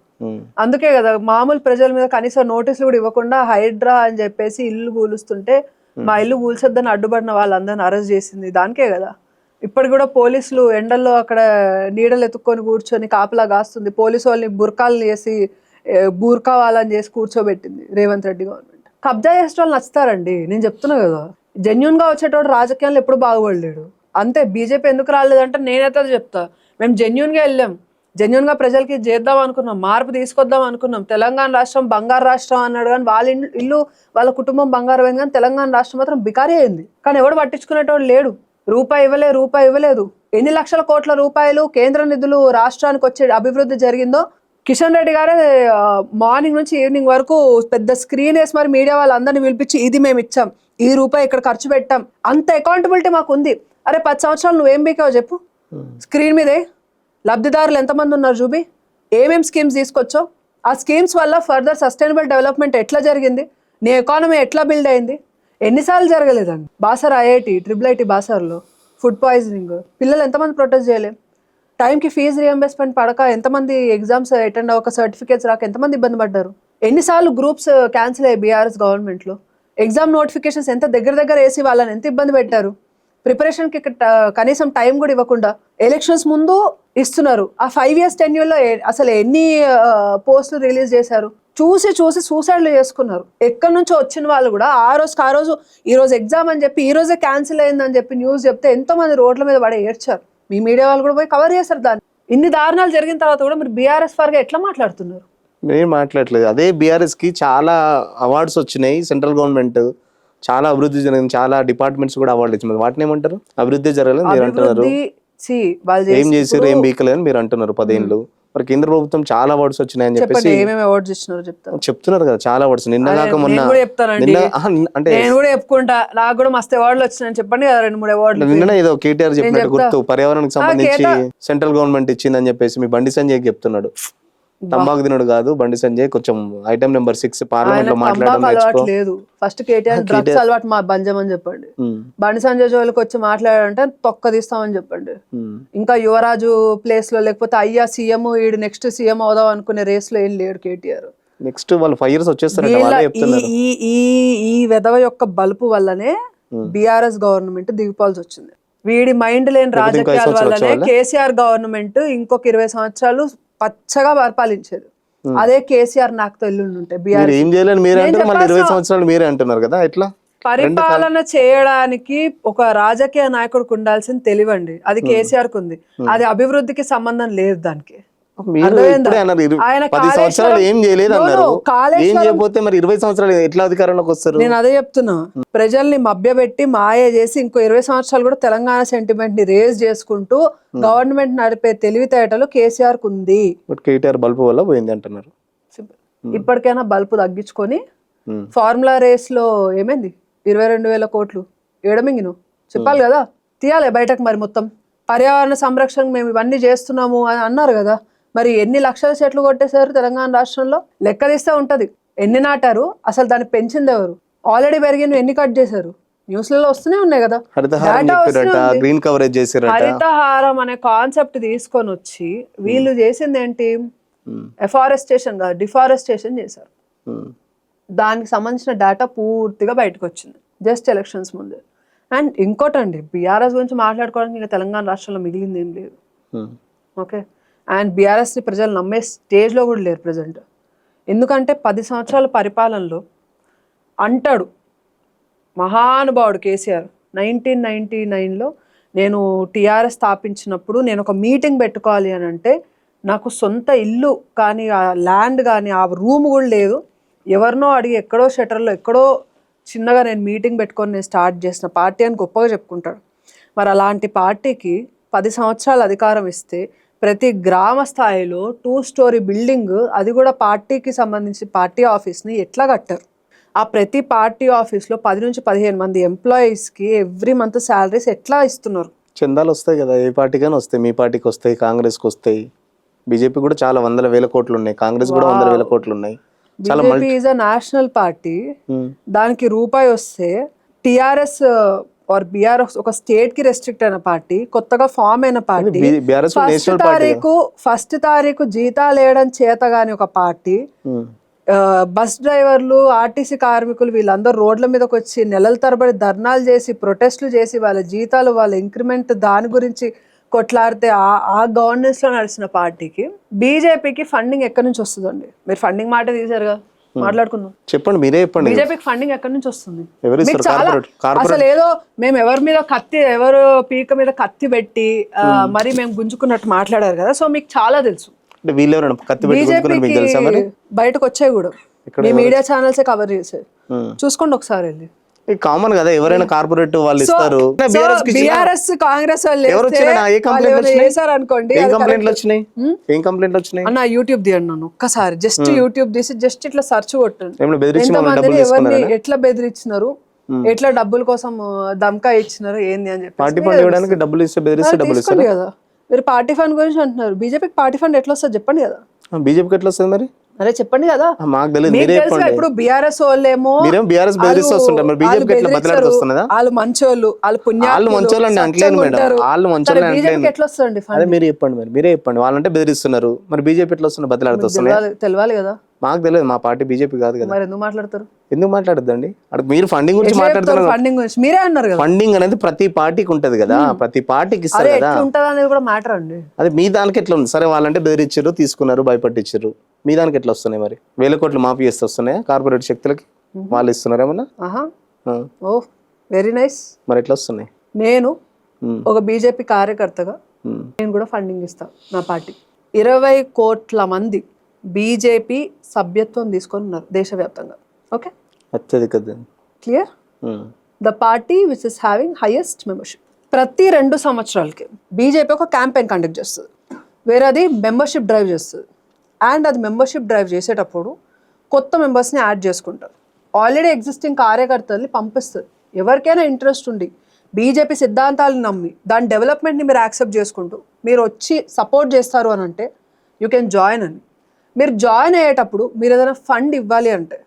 అందుకే కదా మామూలు ప్రజల మీద కనీసం నోటీసులు కూడా ఇవ్వకుండా హైడ్రా అని చెప్పేసి ఇల్లు కూలుస్తుంటే మా ఇల్లు కూల్చొద్దని అడ్డుపడిన వాళ్ళందరిని అరెస్ట్ చేసింది దానికే కదా. ఇప్పటి కూడా పోలీసులు ఎండల్లో అక్కడ నీడలు ఎత్తుక్కొని కూర్చొని కాపలా కాస్తుంది. పోలీసు వాళ్ళని బుర్కాలు చేసి బూర్కా వాళ్ళని చేసి కూర్చోబెట్టింది రేవంత్ రెడ్డి గవర్నమెంట్. కబ్జా చేసే వాళ్ళు నచ్చుతారండి, నేను చెప్తున్నా కదా. జెన్యున్ గా వచ్చేటోడు రాజకీయాల్లో ఎప్పుడు బాగుపడలేడు. అంతే, బీజేపీ ఎందుకు రాలేదంటే నేనైతే చెప్తా, మేము జెన్యున్ గా వెళ్ళాం, జెన్యున్ గా ప్రజలకి చేద్దాం అనుకున్నాం, మార్పు తీసుకొద్దాం అనుకున్నాం. తెలంగాణ రాష్ట్రం బంగారు రాష్ట్రం అన్నాడు కానీ వాళ్ళ ఇల్లు వాళ్ళ కుటుంబం బంగారు అయింది, కానీ తెలంగాణ రాష్ట్రం మాత్రం బికారీ అయింది. కానీ ఎవడు పట్టించుకునేటోడు లేడు. రూపాయి ఇవ్వలేదు. ఎన్ని లక్షల కోట్ల రూపాయలు కేంద్ర నిధులు రాష్ట్రానికి వచ్చే అభివృద్ధి జరిగిందో కిషన్ రెడ్డి గారే మార్నింగ్ నుంచి ఈవినింగ్ వరకు పెద్ద స్క్రీన్ వేసి మరి మీడియా వాళ్ళందరినీ పిలిపించి ఇది మేము ఇచ్చాం, ఈ రూపాయి ఇక్కడ ఖర్చు పెట్టాం, అంత అకౌంటబిలిటీ మాకు ఉంది. అరే 10 సంవత్సరాలు నువ్వేం బీకావో చెప్పు, స్క్రీన్ మీదే లబ్ధిదారులు ఎంతమంది ఉన్నారు చూపి, ఏమేం స్కీమ్స్ తీసుకొచ్చో, ఆ స్కీమ్స్ వల్ల ఫర్దర్ సస్టైనబుల్ డెవలప్మెంట్ ఎట్లా జరిగింది, నీ ఎకానమీ ఎట్లా బిల్డ్ అయింది, ఎన్నిసార్లు జరగలేదండి. బాసర్ ఐఐటి IIIT బాసర్లో ఫుడ్ పాయిజనింగ్, పిల్లలు ఎంతమంది ప్రొటెస్ట్ చేయలేం, టైంకి ఫీజు రియంబర్స్మెంట్ పడక ఎంతమంది ఎగ్జామ్స్ అటెండ్ అవ్వక సర్టిఫికేట్స్ రాక ఎంతమంది ఇబ్బంది పడ్డారు, ఎన్నిసార్లు గ్రూప్స్ క్యాన్సిల్ అయ్యాయి బీఆర్ఎస్ గవర్నమెంట్లో, ఎగ్జామ్ నోటిఫికేషన్స్ ఎంత దగ్గర వేసి వాళ్ళని ఎంత ఇబ్బంది పెట్టారు, ప్రిపరేషన్కి కనీసం టైం కూడా ఇవ్వకుండా ఎలక్షన్స్ ముందు ఇస్తున్నారు. ఆ 5 years టెన్యూర్లో అసలు ఎన్ని పోస్టులు రిలీజ్ చేశారు, చూసి సూసైడ్లు చేసుకున్నారు. ఎక్కడి నుంచో వచ్చిన వాళ్ళు కూడా ఆ రోజు ఈ రోజు ఎగ్జామ్ అని చెప్పి ఈ రోజే క్యాన్సిల్ అయిందని చెప్పి న్యూస్ చెప్తే ఎంతో మంది రోడ్ల మీద పడే ఏడ్చారు. మీ మీడియా వాళ్ళు కూడా పోయి కవర్ చేశారు దాన్ని. ఇన్ని దారుణాలు జరిగిన తర్వాత కూడా మీరు బీఆర్ఎస్ వారుగా ఎట్లా మాట్లాడుతున్నారు? నేను మాట్లాడలేదు. అదే బీఆర్ఎస్ కి చాలా అవార్డ్స్ వచ్చినాయి, సెంట్రల్ గవర్నమెంట్ చాలా అభివృద్ధి జరిగింది, చాలా డిపార్ట్మెంట్స్ కూడా అవార్డులు ఇచ్చింది. వాటిని ఏమంటారు? అభివృద్ధి జరగలేదు మీరు అంటున్నారు, ఏం చేసారు, ఏం బీకలేదని మీరు అంటున్నారు. 10 ఏళ్ళు మరి కేంద్ర ప్రభుత్వం చాలా అవార్డ్స్ వచ్చినాయని చెప్పేసి చెప్తున్నారు కదా. చాలా అవార్డ్స్ నిన్నగాక మొన్న అంటే నేను కూడా చెప్పుకుంటా, నాకు కూడా మస్తు అవార్డులు వచ్చినాయని చెప్పండి కదా, 2-3 అవార్డులు. నిన్న ఏదో కేటీఆర్ చెప్పినట్టు గుర్తు, పర్యావరణానికి సంబంధించి సెంట్రల్ గవర్నమెంట్ ఇచ్చిందని చెప్పేసి మీ బండి సంజయ్ చెప్తున్నాడు. తంబాకు తినడు కాదు బండి సంజయ్, కొంచెం ఐటమ్ నెంబర్ 6 పార్లమెంట్ లో మాట్లాడడం లేదు. ఫస్ట్ కేటీఆర్ డ్రగ్స్ అలవాటు బంజమని చెప్పండి, బండి సంజయ్ జోలికి వచ్చి మాట్లాడారంటే తొక్క తీస్తామని చెప్పండి. ఇంకా యువరాజు ప్లేస్ లో లేకపోతే అయ్యా సీఎం ఈడు నెక్స్ట్ సీఎం అవుదాం అనుకునే రేస్ లో ఏం లేడు కేటీఆర్. నెక్స్ట్ వాళ్ళు 5 years వచ్చేస్తారు. ఈ వెధవ యొక్క బలుపు వల్లనే బీఆర్ఎస్ గవర్నమెంట్ దిగిపోవాల్సి వచ్చింది. వీడి మైండ్ లేని రాజకీయాల వల్లనే కేసీఆర్ గవర్నమెంట్ ఇంకొక 20 సంవత్సరాలు పచ్చగా పరిపాలించేది. అదే కేసీఆర్ నాకుతో ఎల్లుండి ఉంటే పరిపాలన చేయడానికి ఒక రాజకీయ నాయకుడికి ఉండాల్సిన తెలివండి, అది కేసీఆర్ కు ఉంది. అది అభివృద్ధికి సంబంధం లేదు దానికి. నేను అదే చెప్తున్నా, ప్రజల్ని మభ్యపెట్టి మాయ చేసి ఇంకో 20 సంవత్సరాలు కూడా తెలంగాణ సెంటిమెంట్ ని రేజ్ చేసుకుంటూ గవర్నమెంట్ నడిపే తెలివితేటలు కేసీఆర్ కు ఉంది. బల్బు వల్ల పోయింది అంటున్నారు. ఇప్పటికైనా బల్బు తగ్గించుకొని ఫార్ములా రేస్ లో ఏమైంది 22,000 కోట్లు ఏడమింగిను చెప్పాలి కదా, తీయాలి బయటకు మరి మొత్తం. పర్యావరణ సంరక్షణ మేము ఇవన్నీ చేస్తున్నాము అని అన్నారు కదా, మరి ఎన్ని లక్షల చెట్లు కొట్టేశారు తెలంగాణ రాష్ట్రంలో? లెక్క తీస్తే ఉంటది. ఎన్ని నాటారు, అసలు దాన్ని పెంచింది ఎవరు, ఆల్రెడీ పెరిగిన ఎన్ని కట్ చేశారు, న్యూస్లలో వస్తూనే ఉన్నాయి కదా. గ్రీన్ కవరేజ్ చేశారు. హరితహారం అనే కాన్సెప్ట్ తీసుకొని వచ్చి వీళ్ళు చేసింది ఏంటి, ఎఫారెస్టేషన్ కాదు డిఫారెస్టేషన్ చేశారు. దానికి సంబంధించిన డేటా పూర్తిగా బయటకు వచ్చింది జస్ట్ ఎలక్షన్స్ ముందే. అండ్ ఇంకోటండి, బీఆర్ఎస్ గురించి మాట్లాడుకోవడానికి ఇంకా తెలంగాణ రాష్ట్రంలో మిగిలింది ఏం లేదు. ఓకే, అండ్ బీఆర్ఎస్ని ప్రజలు నమ్మే స్టేజ్లో కూడా లేరు ప్రజెంట్. ఎందుకంటే 10 సంవత్సరాల పరిపాలనలో అంటాడు మహానుభావుడు కేసీఆర్, 1999లో నేను టీఆర్ఎస్ స్థాపించినప్పుడు నేను ఒక మీటింగ్ పెట్టుకోవాలి అని అంటే నాకు సొంత ఇల్లు కానీ ఆ ల్యాండ్ కానీ ఆ రూమ్ కూడా లేదు, ఎవరినో అడిగి ఎక్కడో షటర్లో ఎక్కడో చిన్నగా నేను మీటింగ్ పెట్టుకొని నేను స్టార్ట్ చేసిన పార్టీ అని గొప్పగా చెప్పుకుంటాడు. మరి అలాంటి పార్టీకి 10 సంవత్సరాలు అధికారం ఇస్తే ప్రతి గ్రామ స్థాయిలో 2 స్టోరీ బిల్డింగ్, అది కూడా పార్టీకి సంబంధించి పార్టీ ఆఫీస్ని ఎట్లా కట్టారు? ఆ ప్రతి పార్టీ ఆఫీస్లో 10 నుంచి 15 మంది ఎంప్లాయీస్కి ఎవ్రీ మంత్ శాలరీస్ ఎట్లా ఇస్తున్నారు? చందాలు వస్తాయి కదా, ఏ పార్టీకైనా వస్తాయి. మీ పార్టీకి వస్తాయి, కాంగ్రెస్కి వస్తాయి, బీజేపీ కూడా చాలా 100,000 కోట్లు ఉన్నాయి, కాంగ్రెస్ కూడా 100,000 కోట్లు ఉన్నాయి. BJP is a national party, దానికి రూపాయి వస్తే టీఆర్ఎస్ ఆర్ బీఆర్ఎస్ ఒక స్టేట్ కి రెస్ట్రిక్ట్ అయిన పార్టీ, కొత్తగా ఫామ్ అయిన పార్టీ, ఫస్ట్ తారీఖు జీతాలు వేయడం చేత గాని ఒక పార్టీ, బస్ డ్రైవర్లు ఆర్టీసీ కార్మికులు వీళ్ళందరూ రోడ్ల మీదకి వచ్చి నెలల తరబడి ధర్నాలు చేసి ప్రొటెస్టులు చేసి వాళ్ళ జీతాలు వాళ్ళ ఇంక్రిమెంట్ దాని గురించి కొట్లాడితే ఆ గవర్నెన్స్ లో నడిచిన పార్టీకి బీజేపీకి ఫండింగ్ ఎక్కడి నుంచి వస్తుందండి? మీరు ఫండింగ్ మాట తీసారుగా, మాట్లాడుకుందాం. చెప్పండి, మీరే చెప్పండి. బీజేపీకి ఫండింగ్ ఎక్కడి నుంచి వస్తుంది? అసలు ఏదో మేము ఎవరి మీద ఎవరు పీక మీద కత్తి పెట్టి మరి మేము గుంజుకున్నట్టు మాట్లాడారు కదా, సో మీకు చాలా తెలుసు. బీజేపీకి బయటకు వచ్చాయి కూడా, మీ మీడియా ఛానల్స్ కవర్ చేశారు, చూసుకోండి ఒకసారి వెళ్ళి. కామన్ కదా, ఎవరైనా కార్పొరేట్ వాళ్ళు ఇస్తారు. బీఆర్ఎస్ కాంగ్రెస్ వాళ్ళు అనుకోండి, అన్న యూట్యూబ్ తీయండి నన్ను ఒక్కసారి, జస్ట్ యూట్యూబ్ తీసి జస్ట్ ఇట్లా సర్చ్ కొట్టండి, ఎంతమందిని ఎవరిని ఎట్లా బెదిరించినారు, ఎట్లా డబ్బుల కోసం దమ్కా ఇచ్చినారు ఏంది అని చెప్పి డబ్బులు ఇస్తే బెదిరిస్తే కదా. మీరు పార్టీ ఫండ్ గురించి అంటున్నారు, బీజేపీకి పార్టీ ఫండ్ ఎట్లా వస్తుంది చెప్పండి కదా. బీజేపీకి ఎట్లా వస్తుంది మరి? అరే చెప్పండి కదా. మాకు తెలియదు. ఇప్పుడు బీఆర్ఎస్ వాళ్ళేమో వాళ్ళు మంచోళ్ళు, వాళ్ళు పుణ్యాలు ఎట్లా వస్తుంది? మీరే చెప్పండి మరి, మీరే చెప్పండి. వాళ్ళంటే బెదిరిస్తున్నారు, మరి బీజేపీ ఎట్లా వస్తుంది? బదిలాడుతున్నారు, తెలియాలి కదా. మాకు తెలియదు, మా పార్టీ బీజేపీ కాదు కదా. మరి ఎందుకు మాట్లాడతారు? ఎందుకు మాట్లాడద్దండి? మీరు ఫండింగ్ గురించి మాట్లాడుతున్నారు. ఫండింగ్ గురించి మీరే అన్నారు కదా. ఫండింగ్ అనేది ప్రతి పార్టీకి ఉంటది కదా, ప్రతి పార్టీకి ఇస్తారు కదా. ఉంటది అనేది కూడా మ్యాటర్ అండి. అది మీ దానికి ఎట్లా ఉంది? సరే, వాళ్ళంటే బెదిరించారు, తీసుకున్నారు, భయపట్టించారు. మీ దానికి ఎట్లా వస్తున్నాయి మరి? 1000 కోట్లు మాఫీ చేస్తే వస్తున్నాయా కార్పొరేట్ శక్తులకి? వాళ్ళు ఇస్తున్నారు ఏమన్నా? ఓ వెరీ నైస్. మరి ఎట్లా వస్తున్నాయి? నేను ఒక బీజేపీ కార్యకర్తగా నేను కూడా ఫండింగ్ ఇస్తాను నా పార్టీ. 20 కోట్ల మంది బీజేపీ సభ్యత్వం తీసుకొని ఉన్నారు దేశవ్యాప్తంగా. ఓకే, అత్యధిక. Clear? The party which is having highest membership. ప్రతి 2 సంవత్సరాలకి బీజేపీ ఒక క్యాంపెయిన్ కండక్ట్ చేస్తుంది, వేరేది మెంబర్షిప్ డ్రైవ్ చేస్తుంది. అండ్ అది మెంబర్షిప్ డ్రైవ్ చేసేటప్పుడు కొత్త మెంబర్స్ని యాడ్ చేసుకుంటారు. ఆల్రెడీ ఎగ్జిస్టింగ్ కార్యకర్తల్ని పంపిస్తుంది. ఎవరికైనా ఇంట్రెస్ట్ ఉండి బీజేపీ సిద్ధాంతాలను నమ్మి దాని డెవలప్మెంట్ని మీరు యాక్సెప్ట్ చేసుకుంటూ మీరు వచ్చి సపోర్ట్ చేస్తారు అని అంటే యూ కెన్ జాయిన్ అని. మీరు జాయిన్ అయ్యేటప్పుడు మీరు ఏదైనా ఫండ్ ఇవ్వాలి అంటే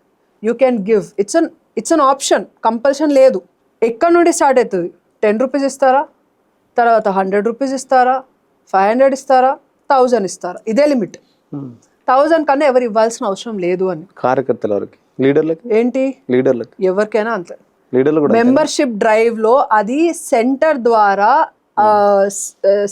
you can give. It's an option, compulsion లేదు. ఎక్కడి నుండి స్టార్ట్ అవుతుంది? 10 రూపీస్ ఇస్తారా, తర్వాత 100 రూపీస్ ఇస్తారా, 500 ఇస్తారా, 1000 ఇస్తారా? ఇదే లిమిట్. 1000 కన్నా ఎవరు ఇవ్వాల్సిన అవసరం లేదు అని. కార్యకర్తల వరకు, లీడర్లకి ఏంటి? లీడర్లకి ఎవరికైనా అంతే. మెంబర్షిప్ డ్రైవ్ లో అది సెంటర్ ద్వారా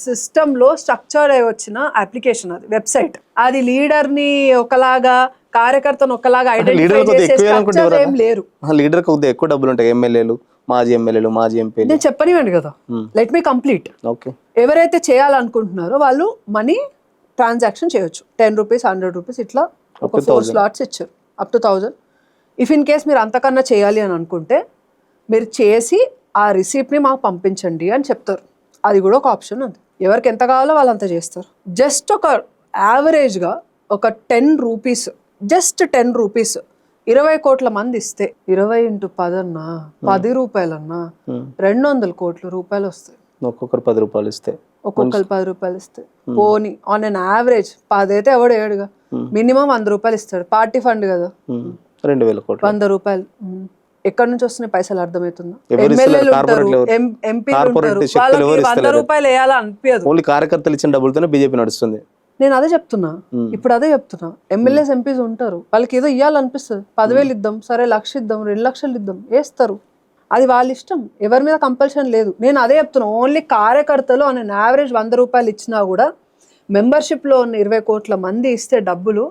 సిస్టమ్ లో స్ట్రక్చర్ అయి వచ్చిన అప్లికేషన్, అది వెబ్సైట్. అది లీడర్ ని ఒకలాగా కార్యకర్తను ఒకలాగా ఐడెంటిఫై చేసే స్ట్రక్చర్ ఏం లేరు. లీడర్ కొద్దిగా ఎక్కువ డబ్బులు ఉంటాయి, ఎమ్మెల్యేలు, మాజీ ఎమ్మెల్యేలు, మాజీ ఎంపీలు. నేను చెప్పనివ్వండి కదా, లెట్ మీ కంప్లీట్. ఎవరైతే చేయాలనుకుంటున్నారో వాళ్ళు మనీ ట్రాన్సాక్షన్ చేయొచ్చు. 10 రూపీస్, 100 రూపీస్, ఇట్లా ఒక 4 స్లాట్స్ ఇచ్చారు, up to 1000. If in case మీరు అంతకన్నా చేయాలి అని అనుకుంటే మీరు చేసి ఆ రిసీప్ట్ని మాకు పంపించండి అని చెప్తారు. అది కూడా ఒక ఆప్షన్ ఉంది. ఎవరికి ఎంత కావాలో వాళ్ళు అంత చేస్తారు. జస్ట్ ఒక యావరేజ్గా ఒక 10 రూపీస్, జస్ట్ 10 రూపీస్ 20 కోట్ల మంది ఇస్తే 20 × 10 అన్నా 10 రూపాయలన్నా 200 కోట్ల రూపాయలు వస్తాయి. ఒక్కొక్కరు 10 రూపాయలు ఇస్తే, ఒక్కొక్కరు 10 రూపాయలు ఇస్తే పోనీ ఆన్ అన్ యావరేజ్ 10 అయితే ఎవడు ఏడుగా మినిమం 100 రూపాయలు ఇస్తాడు. పార్టీ ఫండ్ కదా, 2000 కోట్లు 100 రూపాయలు ఎక్కడి నుంచి వస్తున్నాయి పైసలు అర్థమవుతుందా? ఎమ్మెల్యేలు ఉంటారు, ఎంపీలు ఉంటారు, వాళ్ళకి 100 రూపాయలు వేయాలా అనిపించదు. ఓన్లీ కార్యకర్తలు ఇచ్చిన డబ్బులతోనే బీజేపీ నడుస్తుంది. నేను అదే చెప్తున్నా, ఇప్పుడు అదే చెప్తున్నా. ఎమ్మెల్యేస్ ఎంపీస్ ఉంటారు, వాళ్ళకి ఏదో ఇవ్వాలనిపిస్తుంది, 10,000 ఇద్దాం, సరే 1,00,000 ఇద్దాం, 2 లక్షలు ఇద్దాం, వేస్తారు. అది వాళ్ళ ఇష్టం, ఎవరి మీద కంపల్షన్ లేదు. నేను అదే చెప్తున్నా, ఓన్లీ కార్యకర్తలు అని యావరేజ్ 100 రూపాయలు ఇచ్చినా కూడా మెంబర్షిప్లో ఉన్న 20 కోట్ల మంది ఇస్తే డబ్బులు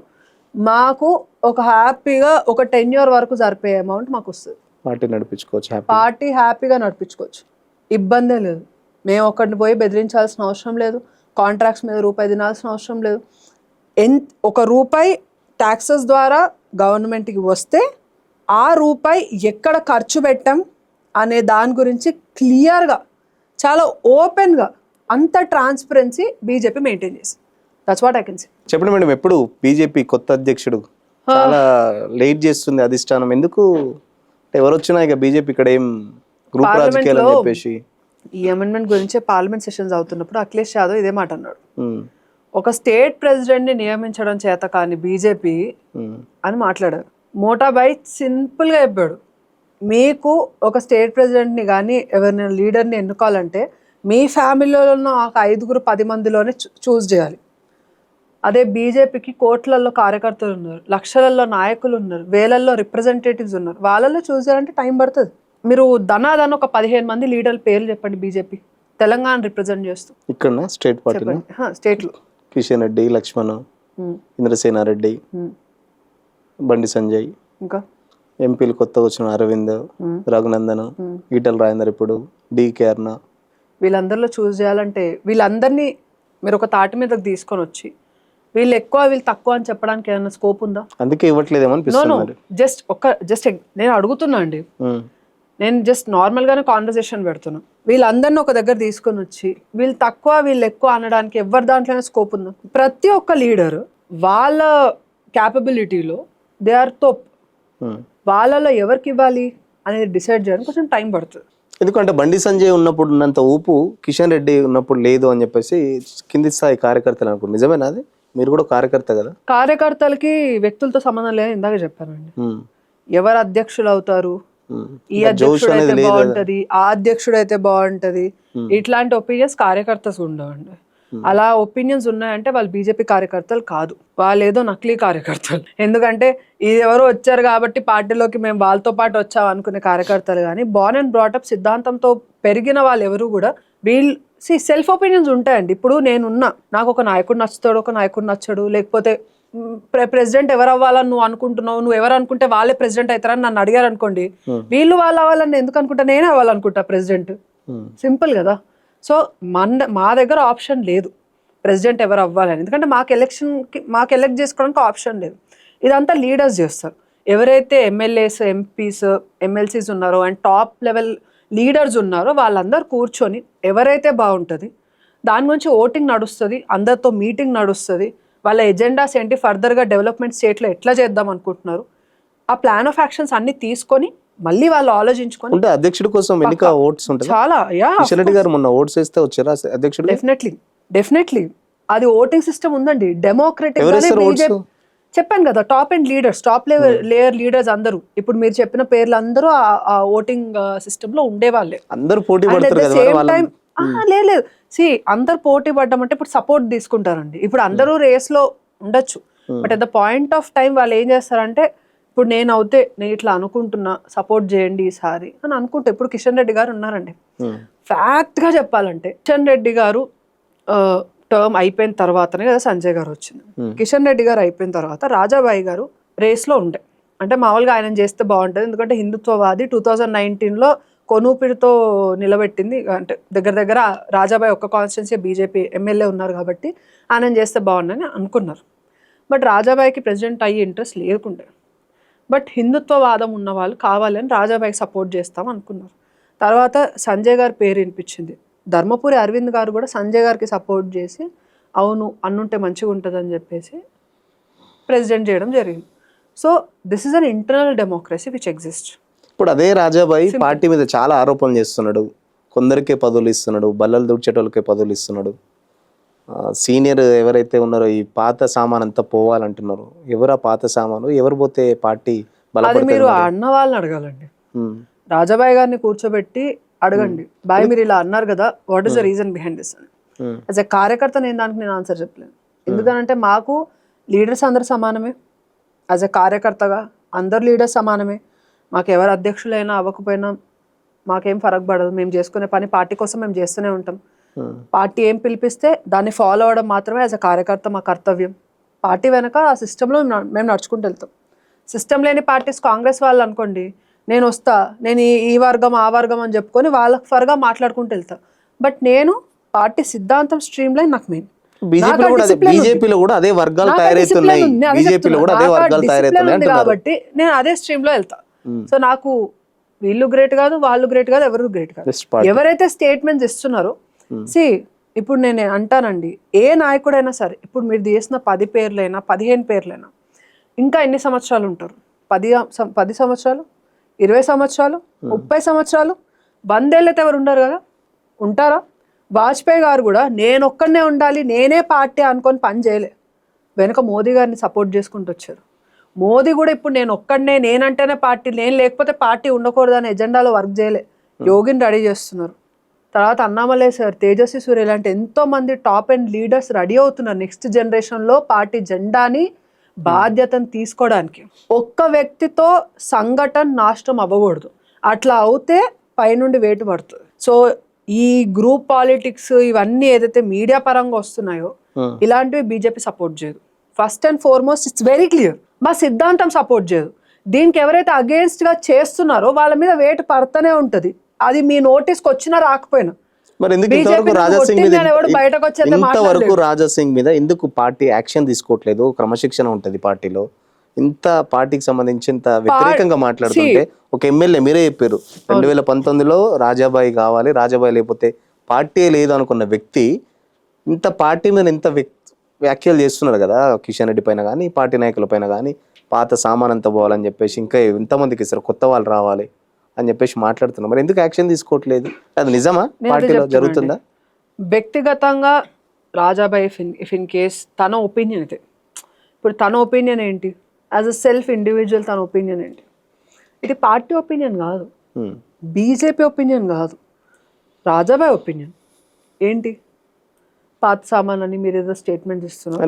మాకు ఒక హ్యాపీగా ఒక 10 year వరకు సరిపోయే అమౌంట్ మాకు వస్తుంది. పార్టీ నడిపించుకోవచ్చు, పార్టీ హ్యాపీగా నడిపించుకోవచ్చు, ఇబ్బందే లేదు. మేము ఒకరిని పోయి బెదిరించాల్సిన అవసరం లేదు, కాంట్రాక్ట్స్ మీద రూపాయి తినాల్సిన అవసరం లేదు. ₹1 ట్యాక్సెస్ ద్వారా గవర్నమెంట్కి వస్తే ఆ రూపాయి ఎక్కడ ఖర్చు పెట్టాం అనే దాని గురించి క్లియర్గా, చాలా ఓపెన్గా, అంత ట్రాన్స్పరెన్సీ బీజేపీ మెయింటైన్ చేసి. That's what I can say. చెప్పండి మేడం, ఎప్పుడు బీజేపీ కొత్త అధ్యక్షుడు చాలా లేట్ చేస్తుంది అధిష్టానం, ఎందుకు? ఎవరు వచ్చినా ఇక బీజేపీ ఇక్కడ ఏం గ్రూప్ రాజకీయాలు అని చెప్పేసి ఈ అమెండ్మెంట్ గురించి పార్లమెంట్ సెషన్స్ అవుతున్నప్పుడు అఖిలేష్ యాదవ్ ఇదే మాట అన్నాడు. ఒక స్టేట్ ప్రెసిడెంట్ ని నియమించడం చేత కానీ బీజేపీ అని మాట్లాడారు. మోటాబై సింపుల్ గా చెప్పాడు, మీకు ఒక స్టేట్ ప్రెసిడెంట్ ని కానీ ఎవరైనా లీడర్ని ఎన్నుకోవాలంటే మీ ఫ్యామిలీలో ఉన్న ఒక 5-10 మందిలోనే చూస్ చేయాలి. అదే బీజేపీకి కోట్లలో కార్యకర్తలు ఉన్నారు, లక్షలలో నాయకులు ఉన్నారు, వేలల్లో రిప్రజెంటేటివ్స్ ఉన్నారు, వాళ్ళల్లో చూస్ చేయాలంటే టైం పడుతుంది. మీరు ధనాధన ఒక 15 మంది లీడర్ల పేర్లు చెప్పండి బీజేపీ తెలంగాణ రిప్రజెంట్ చేస్తూ. ఇక్కడ స్టేట్ పార్టీ స్టేట్ లో కిషన్ రెడ్డి, లక్ష్మణ్, ఇంద్రసేనారెడ్డి, బండి సంజయ్, ఇంకా ఎంపీలు కొత్తగా వచ్చిన అరవింద్, రఘునందన్, ఈటల రాజేందర్, ఇప్పుడు డికే అర్ణ, వీళ్ళందరిలో చూస్ చేయాలంటే వీళ్ళందరినీ మీరు ఒక తాటి మీదకి తీసుకొని వచ్చి వీళ్ళు ఎక్కువ వీళ్ళు తక్కువ అని చెప్పడానికి ఏమైనా స్కోప్ ఉందా? అందుకే ఇవ్వట్లేదేమో అనిపిస్తుంది. జస్ట్ నేను అడుగుతున్నా అండి, నేను జస్ట్ నార్మల్ గానే కాన్వర్సేషన్ పెడుతున్నా. వీళ్ళందరినీ ఒక దగ్గర తీసుకొని వచ్చి వీళ్ళు తక్కువ వీళ్ళు ఎక్కువ అనడానికి ఎవరి దాంట్లోనే స్కోప్ ఉందా? ప్రతి ఒక్క లీడర్ వాళ్ళ క్యాపబిలిటీలో దే ఆర్ టాప్, వాళ్ళలో ఎవరికి ఇవ్వాలి అనేది డిసైడ్ చేయడానికి కొంచెం టైం పడుతుంది. ఎందుకంటే బండి సంజయ్ ఉన్నప్పుడు ఉన్నంత ఊపు కిషన్ రెడ్డి ఉన్నప్పుడు లేదు అని చెప్పేసి కింది స్థాయి కార్యకర్తలు అనుకుంటారు. నిజమేనా అది? మీరు కూడా కార్యకర్త కదా. కార్యకర్తలకి వ్యక్తులతో సంబంధం లేదని ఇందాక చెప్పానండి. ఎవరు అధ్యక్షులు అవుతారు, ఈ అధ్యక్షుడు అయితే బాగుంటది, ఆ అధ్యక్షుడు అయితే బాగుంటది, ఇట్లాంటి ఒపీనియన్స్ కార్యకర్తస్ ఉండవండి. అలా ఒపీనియన్స్ ఉన్నాయంటే వాళ్ళు బీజేపీ కార్యకర్తలు కాదు, వాళ్ళు ఏదో నకిలీ కార్యకర్తలు. ఎందుకంటే ఇది ఎవరు వచ్చారు కాబట్టి పార్టీలోకి మేము వాళ్ళతో పాటు వచ్చాం అనుకునే కార్యకర్తలు కానీ బార్న్ అండ్ బ్రాటప్ సిద్ధాంతంతో పెరిగిన వాళ్ళు ఎవరు కూడా వీళ్ళు సెల్ఫ్ ఒపీనియన్స్ ఉంటాయండి. ఇప్పుడు నేనున్నా, నాకు ఒక నాయకుడు నచ్చుతాడు, ఒక నాయకుడు నచ్చడు, లేకపోతే ప్రెసిడెంట్ ఎవరు అవ్వాలని నువ్వు అనుకుంటున్నావు, నువ్వు ఎవరు అనుకుంటే వాళ్ళే ప్రెసిడెంట్ అవుతారని నన్ను అడిగారు అనుకోండి, వీళ్ళు వాళ్ళు అవ్వాలని ఎందుకు అనుకుంటా, నేనే అవ్వాలనుకుంటా ప్రెసిడెంట్. సింపుల్ కదా. సో మా దగ్గర ఆప్షన్ లేదు ప్రెసిడెంట్ ఎవరు అవ్వాలని, ఎందుకంటే మాకు ఎలక్ట్ చేసుకోవడానికి ఆప్షన్ లేదు. ఇదంతా లీడర్స్ చేస్తారు. ఎవరైతే ఎమ్మెల్యేస్, ఎంపీస్, ఎమ్మెల్సీస్ ఉన్నారో అండ్ టాప్ లెవెల్ లీడర్స్ ఉన్నారో వాళ్ళందరూ కూర్చొని ఎవరైతే బాగుంటుంది దాని గురించి ఓటింగ్ నడుస్తుంది, అందరితో మీటింగ్ నడుస్తుంది, వాళ్ళ ఎజెండాస్ ఏంటి, ఫర్దర్గా డెవలప్మెంట్ స్టేట్లో ఎట్లా చేద్దాం అనుకుంటున్నారు, ఆ ప్లాన్ ఆఫ్ యాక్షన్స్ అన్ని తీసుకొని మళ్ళీ వాళ్ళు ఆలోచించుకొని. అంటే అధ్యక్షుడి కోసం ఎన్నిక ఓట్స్ ఉంటాయి చాలా. కిషన్ రెడ్డి గారు మొన్న ఓట్స్ వేస్తే వచ్చారా అధ్యక్షుడు? డెఫినెట్లీ అది ఓటింగ్ సిస్టమ్ ఉందండి, డెమోక్రటిక్ గానే. బీజేపీ చెప్పాను కదా, top and leaders, top layer leaders అందరూ, ఇప్పుడు మీరు చెప్పిన పేర్లు అందరూ ఆ ఓటింగ్ సిస్టమ్ లో ఉండేవాళ్ళే. అందరూ పోటీ పడతారు కదా. లేదు అందరు పోటీ పడ్డం అంటే ఇప్పుడు సపోర్ట్ తీసుకుంటారండి. ఇప్పుడు అందరూ రేస్ లో ఉండొచ్చు, but at the point of time వాళ్ళు ఏం చేస్తారంటే, ఇప్పుడు నేను ఇట్లా అనుకుంటున్నా, సపోర్ట్ చేయండి ఈసారి అని అనుకుంటే, ఇప్పుడు కిషన్ రెడ్డి గారు ఉన్నారండి. ఫ్యాక్ట్ గా చెప్పాలంటే కిషన్ రెడ్డి గారు టర్మ్ అయిపోయిన తర్వాతనే కదా సంజయ్ గారు వచ్చింది. కిషన్ రెడ్డి గారు అయిపోయిన తర్వాత రాజాబాయి గారు రేస్ లో ఉండే, అంటే మామూలుగా ఆయన చేస్తే బాగుంటుంది, ఎందుకంటే హిందుత్వవాది 2019లో కొనూపిడితో నిలబెట్టింది. అంటే దగ్గర రాజాబాయి ఒక్క కాన్స్టిట్యున్సీ బీజేపీ ఎమ్మెల్యే ఉన్నారు కాబట్టి ఆయన చేస్తే బాగుండని అనుకున్నారు. బట్ రాజాబాయికి ప్రెసిడెంట్ అయ్యే ఇంట్రెస్ట్ లేకుండే, బట్ హిందుత్వవాదం ఉన్న వాళ్ళు కావాలని రాజాబాయికి సపోర్ట్ చేస్తాం అనుకున్నారు. తర్వాత సంజయ్ గారి పేరు వినిపించింది, ధర్మపురి అరవింద్ గారు కూడా సంజయ్ గారికి సపోర్ట్ చేసి అవును అన్నుంటే మంచిగా ఉంటుంది అని చెప్పేసి ప్రెసిడెంట్ చేయడం జరిగింది. So this is an internal democracy which exist. ఇప్పుడు అదే రాజాబాయి పార్టీ మీద చాలా ఆరోపణలు చేస్తున్నాడు. కొందరికే పదవులు ఇస్తున్నాడు, బల్లలు దూడ్చేటోళ్ళకే పదవులు ఇస్తున్నాడు. సీనియర్ ఎవరైతే ఉన్నారో ఈ పాత సామాన్ అంతా పోవాలంటున్నారు. ఎవరు ఆ పాత సామాను, ఎవరు పోతే పార్టీ అది బలపడుతుంది? మీరు అన్న వాళ్ళని అడగాలండి. రాజాబాయి గారిని కూర్చోబెట్టి అడగండి, బాయ్ మీరు ఇలా అన్నారు కదా, what is the reason behind this అని. యాజ్ ఎ కార్యకర్త నేను ఆన్సర్ చెప్పలేను. ఎందుకంటే మాకు లీడర్స్ అందరు సమానమే. యాజ్ ఎ కార్యకర్తగా అందరు లీడర్స్ సమానమే. మాకు ఎవరు అధ్యక్షులైనా అవ్వకపోయినా మాకేం ఫరక్ పడదు. మేము చేసుకునే పని పార్టీ కోసం మేము చేస్తూనే ఉంటాం. పార్టీ ఏం పిలిపిస్తే దాన్ని ఫాలో అవ్వడం మాత్రమే యాజ్ ఎ కార్యకర్త మా కర్తవ్యం. పార్టీ వెనక ఆ సిస్టంలో మేము నడుచుకుంటూ వెళ్తాం. సిస్టమ్ లేని పార్టీస్, కాంగ్రెస్ వాళ్ళు అనుకోండి, నేను వస్తా, నేను ఈ వర్గం ఆ వర్గం అని చెప్పుకొని వాళ్ళకి ఫర్గా మాట్లాడుకుంటూ వెళ్తా. బట్ నేను పార్టీ సిద్ధాంతం స్ట్రీమ్ లైన్ నాకు మెయిన్. బీజేపీలో కూడా అదే వర్గాలు తయారవుతున్నాయి. బీజేపీలో కూడా అదే వర్గాలు తయారవుతున్నాయి కాబట్టి నేను అదే స్ట్రీమ్ లో వెళ్తా. సో నాకు వీళ్ళు గ్రేట్ కాదు, వాళ్ళు గ్రేట్ కాదు, ఎవరు గ్రేట్ కాదు. ఎవరైతే స్టేట్మెంట్స్ ఇస్తున్నారో ఇప్పుడు నేను అంటానండి, ఏ నాయకుడైనా సరే, ఇప్పుడు మీరు చేసిన 10 పేర్లైనా 15 పేర్లైనా ఇంకా ఎన్ని సంవత్సరాలు ఉంటారు? 10 సంవత్సరాలు, 20 సంవత్సరాలు, 30 సంవత్సరాలు, 100 ఏళ్ళైతే ఎవరు ఉండరు కదా. ఉంటారా? వాజ్పేయి గారు కూడా నేను ఒక్కడనే ఉండాలి, నేనే పార్టీ అనుకొని పని చేయలే. వెనక మోదీ గారిని సపోర్ట్ చేసుకుంటూ వచ్చారు. మోదీ కూడా ఇప్పుడు నేను ఒక్కడనే, నేనంటేనే పార్టీ, నేను లేకపోతే పార్టీ ఉండకూడదు అనే ఎజెండాలో వర్క్ చేయలే. యోగిని రెడీ చేస్తున్నారు. తర్వాత అన్నామలై సార్, తేజస్వి సూర్య ఇలాంటి ఎంతో మంది టాప్ అండ్ లీడర్స్ రెడీ అవుతున్నారు నెక్స్ట్ జనరేషన్లో పార్టీ జెండాని బాధ్యతను తీసుకోవడానికి. ఒక్క వ్యక్తితో సంఘటన నాశనం అవ్వకూడదు. అట్లా అవుతే పైనుండి వేటు పడుతుంది. సో ఈ గ్రూప్ పాలిటిక్స్ ఇవన్నీ ఏదైతే మీడియా పరంగా వస్తున్నాయో ఇలాంటివి బీజేపీ సపోర్ట్ చేయదు. First and foremost it's very clear, మా సిద్ధాంతం సపోర్ట్ చేయదు. దీనికి ఎవరైతే అగేన్స్ట్ గా చేస్తున్నారో వాళ్ళ మీద వేటు పడుతూనే ఉంటది. అది మీ నోటీస్కి వచ్చినా రాకపోయినా. మరి ఎందుకు ఇంతవరకు రాజా సింగ్ మీద ఎందుకు పార్టీ యాక్షన్ తీసుకోవట్లేదు? క్రమశిక్షణ ఉంటది పార్టీలో. ఇంత పార్టీకి సంబంధించి ఇంత వ్యతిరేకంగా మాట్లాడుతుంటే ఒక ఎమ్మెల్యే మీరే చెప్పారు 2019లో రాజాబాయి కావాలి, రాజాబాయి లేకపోతే పార్టీ లేదు అనుకున్న వ్యక్తి ఇంత పార్టీ మీద ఇంత వ్యాఖ్యలు చేస్తున్నారు కదా. కిషన్ రెడ్డి పైన కానీ, పార్టీ నాయకుల పైన కానీ, పాత సామాన్ అంతా పోవాలని చెప్పేసి, ఇంకా ఎంతమందికి ఇస్తారు, కొత్త వాళ్ళు రావాలి అని చెప్పేసి మాట్లాడుతున్నారు. మరి ఎందుకు యాక్షన్ తీసుకోవట్లేదు? అది నిజమా? పార్టీలో జరుగుతుందా? వ్యక్తిగతంగా రాజాబాయి ఇఫ్ ఇన్ కేస్ తన ఒపీనియన్ అయితే, ఇప్పుడు తన ఒపీనియన్ ఏంటి? యాజ్ అ సెల్ఫ్ ఇండివిజువల్ తన ఒపీనియన్ ఏంటి? ఇది పార్టీ ఒపీనియన్ కాదు, బీజేపీ ఒపీనియన్ కాదు, రాజాబాయి ఒపీనియన్ ఏంటి? పాత సామాన్ అని మీరు ఏదో స్టేట్మెంట్ ఇస్తున్నారు.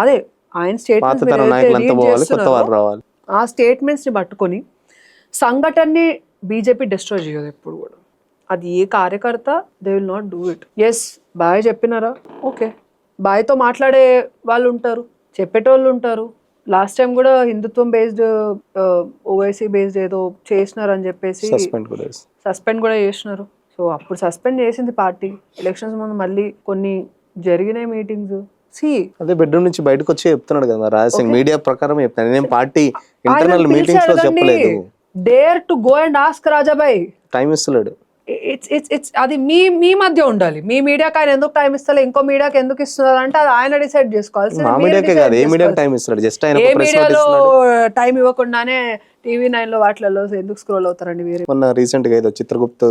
అదే ఆయన స్టేట్మెంట్స్, ఆ స్టేట్మెంట్స్ ని పట్టుకొని సంఘటనని బీజేపీ డిస్ట్రాయ్ చేయదు ఎప్పుడు కూడా. అది ఏ కార్యకర్త they will not do it. ఎస్ బాయ్ చెప్పినారా, ఓకే, బాయ్తో మాట్లాడే వాళ్ళు ఉంటారు, చెప్పేటోళ్ళు ఉంటారు. లాస్ట్ టైం కూడా హిందుత్వం బేస్డ్ ఓవైసీ బేస్డ్ ఏదో చేసినారు అని చెప్పేసి సస్పెండ్ కూడా చేసినారు. సో అప్పుడు సస్పెండ్ చేసింది పార్టీ. ఎలక్షన్స్ ముందు మళ్ళీ కొన్ని జరిగినాయి మీటింగ్స్. అదే బెడ్రూమ్ నుంచి బయటకు వచ్చి చెప్తున్నాడు కదా రాజసింగ్, మీడియా ప్రకారం చెప్తాను, నేను పార్టీ ఇంటర్నల్ మీటింగ్స్ లో చెప్పలేదు. Dare to go and ask Rajabai. Time ఇస్తలేడు. ఇట్స్ అది మీ మధ్య ఉండాలి. మీ మీడియాకి ఆయన ఎందుకు టైం ఇస్తలే, ఇంకో మీడియాకి ఎందుకు ఇస్తున్నారు అంటే అది ఆయన డిసైడ్ చేసుకోవాలి. ఏ మీడియాలో టైం ఇవ్వకుండానే TV9 లో వాటిలలో ఎందుకు స్క్రోల్ అవుతారండి మీరు? మొన్న రీసెంట్ గా ఏదో చిత్రగుప్త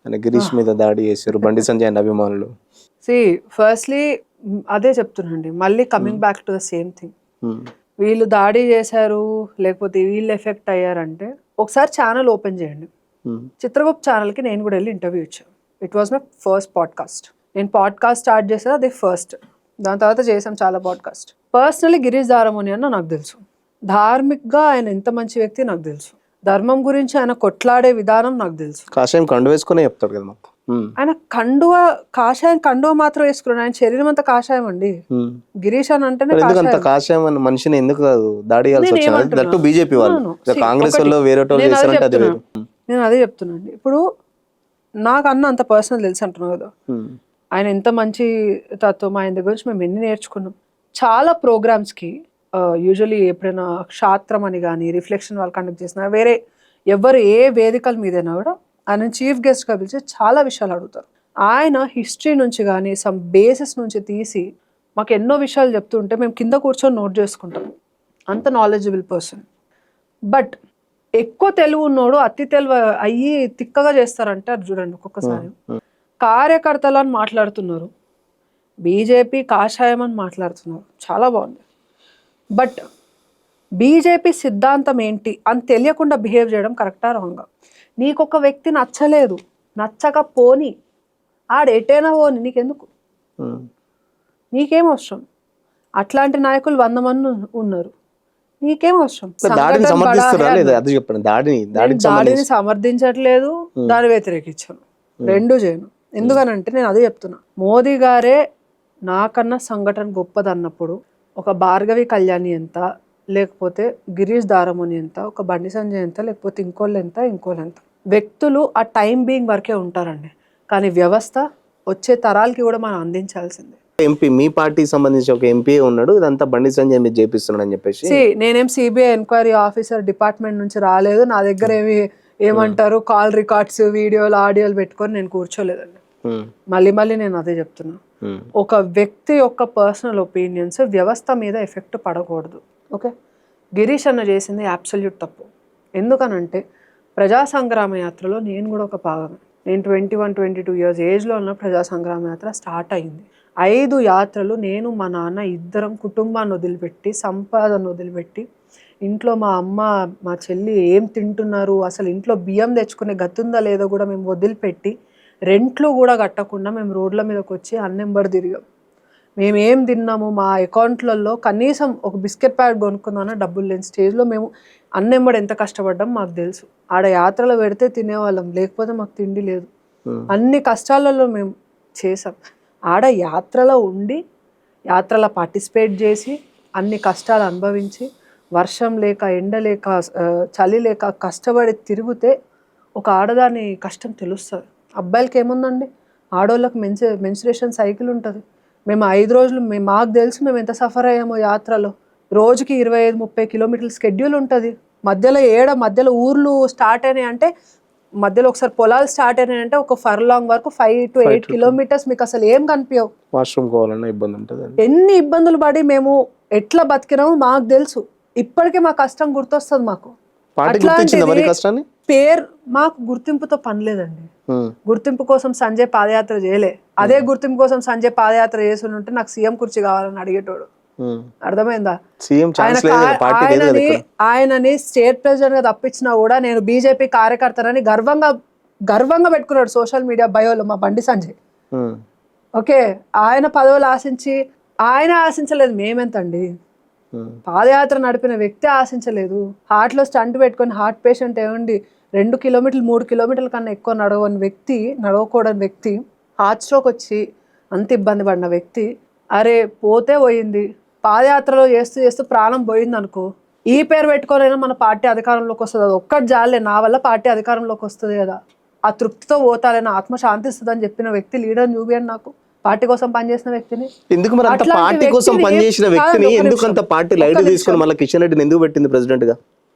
అని గిరీష్ మీద దాడి చేశారు బండి సంజయ్ అండ్ అభిమానులు. ఫస్ట్లీ అదే చెప్తున్నాండి, మళ్ళీ coming back to the same thing. వీళ్ళు దాడి చేశారు లేకపోతే వీళ్ళు ఎఫెక్ట్ అయ్యారంటే ఒకసారి ఛానల్ ఓపెన్ చేయండి. చిత్రగుప్త ఛానల్కి నేను కూడా వెళ్ళి ఇంటర్వ్యూ ఇచ్చాను. It was my first podcast. నేను పాడ్కాస్ట్ స్టార్ట్ చేసేది అది ఫస్ట్. దాని తర్వాత చేసాం చాలా పాడ్కాస్ట్. పర్సనలీ గిరీష్ దారముని అన్న నాకు తెలుసు, ధార్మిక్గా ఆయన ఎంత మంచి వ్యక్తి నాకు తెలుసు, ధర్మం గురించి ఆయన కొట్లాడే విధానం నాకు తెలుసు. కాషాయం కండు వేసుకునే చెప్తాడు కదా మొత్తం. ఆయన కాషాయం కండువ మాత్రం వేసుకున్నాడు, ఆయన శరీరం అంతా కాషాయం అండి. గిరీష్ అని అంటేనే కాషాయం అని మనిషిని ఎందుకు దాడి బీజేపీ వాళ్ళు, కాంగ్రెస్ వాళ్ళు వేరే. నేను అదే చెప్తున్నాను. ఇప్పుడు నాకు అన్న అంత పర్సనల్ తెలుసు అంటున్నావు కదా, ఆయన ఎంత మంచి తత్వం, ఆయన దగ్గర నుంచి మేము ఎన్ని నేర్చుకున్నాం. చాలా ప్రోగ్రామ్స్కి యూజువలీ ఎప్పుడైనా క్షాత్రం అని కానీ రిఫ్లెక్షన్ వాళ్ళు కండక్ట్ చేసినా, వేరే ఎవరు ఏ వేదికల మీదైనా కూడా ఆయన చీఫ్ గెస్ట్గా పిలిచి చాలా విషయాలు అడుగుతారు. ఆయన హిస్టరీ నుంచి కానీ సమ్ బేసిస్ నుంచి తీసి మాకు ఎన్నో విషయాలు చెప్తుంటే మేము కింద కూర్చొని నోట్ చేసుకుంటాం. అంత నాలెడ్జబుల్ పర్సన్. బట్ ఎక్కువ తెలివి ఉన్నోడు అతి తెలివి అయ్యి తిక్కగా చేస్తారంటారు చూడండి ఒక్కొక్కసారి. కార్యకర్తలు అని మాట్లాడుతున్నారు, బీజేపీ కాషాయం అని మాట్లాడుతున్నారు, చాలా బాగుంది. బట్ బీజేపీ సిద్ధాంతం ఏంటి అని తెలియకుండా బిహేవ్ చేయడం కరెక్టా రాంగా? నీకు ఒక వ్యక్తి నచ్చలేదు, నచ్చకపోని ఆడ ఎటైనా పోని, నీకెందుకు? నీకేం అవసరం? అట్లాంటి నాయకులు 100 మంది ఉన్నారు, నీకేం అవసరం? దాడిని సమర్థించట్లేదు, దాన్ని వ్యతిరేకించాను, రెండు చేయను. ఎందుకనంటే నేను అదే చెప్తున్నా, మోదీ గారే నాకన్నా సంఘటన గొప్పది అన్నప్పుడు ఒక భార్గవి కళ్యాణి ఎంత, లేకపోతే గిరీష్ దారముని ఎంత, ఒక బండి సంజయ్ ఎంత, లేకపోతే ఇంకోళ్ళు ఎంత, వ్యక్తులు ఆ టైం బీయింగ్ వరకే ఉంటారండి. కానీ వ్యవస్థ వచ్చే తరాలకి కూడా మనం అందించాల్సిందే. ఎంపీ మీ పార్టీకి సంబంధించి ఒక ఎంపీ ఉన్నాడు, ఇదంతా బండి సంజయ్ మీరు చేపిస్తున్నాడు అని చెప్పేసి. నేనేం సిబిఐ ఎంక్వైరీ ఆఫీసర్ డిపార్ట్మెంట్ నుంచి రాలేదు, నా దగ్గర ఏమంటారు కాల్ రికార్డ్స్, వీడియోలు, ఆడియోలు పెట్టుకొని నేను కూర్చోలేదండి. మళ్ళీ నేను అదే చెప్తున్నా, ఒక వ్యక్తి యొక్క పర్సనల్ ఒపీనియన్స్ వ్యవస్థ మీద ఎఫెక్ట్ పడకూడదు. ఓకే, గిరీష్ అన్న చేసింది అబ్సల్యూట్ తప్పు. ఎందుకనంటే ప్రజా సంగ్రామ యాత్రలో నేను కూడా ఒక భాగమే. నేను 21-22 ఇయర్స్ ఏజ్లో ఉన్న ప్రజా సంగ్రామ యాత్ర స్టార్ట్ అయింది. 5 యాత్రలు నేను మా నాన్న ఇద్దరం కుటుంబాన్ని వదిలిపెట్టి, సంపాదన వదిలిపెట్టి, ఇంట్లో మా అమ్మ మా చెల్లి ఏం తింటున్నారు, అసలు ఇంట్లో బియ్యం తెచ్చుకునే గతుందా లేదో కూడా మేము వదిలిపెట్టి, రెంట్లు కూడా కట్టకుండా మేము రోడ్ల మీదకి వచ్చి అన్నెంబడి తిరిగాం. మేము ఏం తిన్నాము, మా అకౌంట్లలో కనీసం ఒక బిస్కెట్ ప్యాకెట్ కొనుక్కుందామన్నా డబ్బులు లేని స్టేజ్లో మేము అన్నెంబడి ఎంత కష్టపడ్డాం మాకు తెలుసు. ఆడ యాత్రలో పెడితే తినేవాళ్ళం, లేకపోతే మాకు తిండి లేదు. అన్ని కష్టాలలో మేము చేసాం. ఆడ యాత్రలో ఉండి, యాత్రలో పార్టిసిపేట్ చేసి, అన్ని కష్టాలు అనుభవించి, వర్షం లేక, ఎండ లేక, చలి లేక కష్టపడి తిరిగితే ఒక ఆడదాని కష్టం తెలుస్తుంది. అబ్బాయిలకి ఏముందండి, ఆడవాళ్ళకి మెన్స్ట్రుయేషన్ సైకిల్ ఉంటుంది. మేము 5 రోజులు మాకు తెలుసు మేము ఎంత సఫర్ అయ్యామో యాత్రలో. రోజుకి 25-30 కిలోమీటర్ల స్కెడ్యూల్ ఉంటుంది. మధ్యలో ఊర్లు స్టార్ట్ అయినాయి అంటే, మధ్యలో ఒకసారి పొలాలు స్టార్ట్ అయినాయి అంటే ఒక ఫర్లాంగ్ వరకు 5 to 8 కిలోమీటర్స్ మీకు అసలు ఏం కనిపించవు. వాష్రూమ్ కావాలన్నా ఇబ్బంది ఉంటుంది. ఎన్ని ఇబ్బందులు పడి మేము ఎట్లా బతికినామో మాకు తెలుసు. ఇప్పటికే మా కష్టం గుర్తొస్తుంది మాకు. పేరు మాకు గుర్తింపుతో పని లేదండి. గుర్తింపు కోసం సంజయ్ పాదయాత్ర చేయలే. అదే గుర్తింపు కోసం సంజయ్ పాదయాత్ర చేసి ఉంటే నాకు సీఎం కుర్చీ కావాలని అడిగేటోడు. అర్థమైందా? ఆయనని స్టేట్ ప్రెసిడెంట్ గా తప్పించినా కూడా నేను బీజేపీ కార్యకర్తనని గర్వంగా పెట్టుకున్నాడు సోషల్ మీడియా బయోలో మా బండి సంజయ్. ఓకే, ఆయన పదవులు ఆయన ఆశించలేదు, మేమెంతండి. పాదయాత్ర నడిపిన వ్యక్తి ఆశించలేదు. హార్ట్లో స్టంట్ పెట్టుకొని హార్ట్ పేషెంట్ ఏమండి 2 కిలోమీటర్లు 3 కిలోమీటర్ల కన్నా ఎక్కువ నడవకూడని వ్యక్తి హార్ట్ స్ట్రోక్ వచ్చి అంత ఇబ్బంది పడిన వ్యక్తి, అరే పోతే పోయింది, పాదయాత్రలో చేస్తూ ప్రాణం పోయింది అనుకో, ఈ పేరు పెట్టుకోనైనా మన పార్టీ అధికారంలోకి వస్తుంది. అది ఒక్కటి జాలే, నా వల్ల పార్టీ అధికారంలోకి వస్తుంది కదా, ఆ తృప్తితో పోతాలేనా, ఆత్మ శాంతిస్తుంది అని చెప్పిన వ్యక్తి లీడర్ చూపియండి నాకు. పార్టీ కోసం పనిచేసిన వ్యక్తిని ఎందుకు మరి అంత పార్టీ కోసం పనిచేసిన వ్యక్తిని ఎందుకు అంత పార్టీ లైట్ తీసుకొని మళ్ళీ కిషన్ రెడ్డిని ఎందుకు పెట్టింది ప్రెసిడెంట్ గా?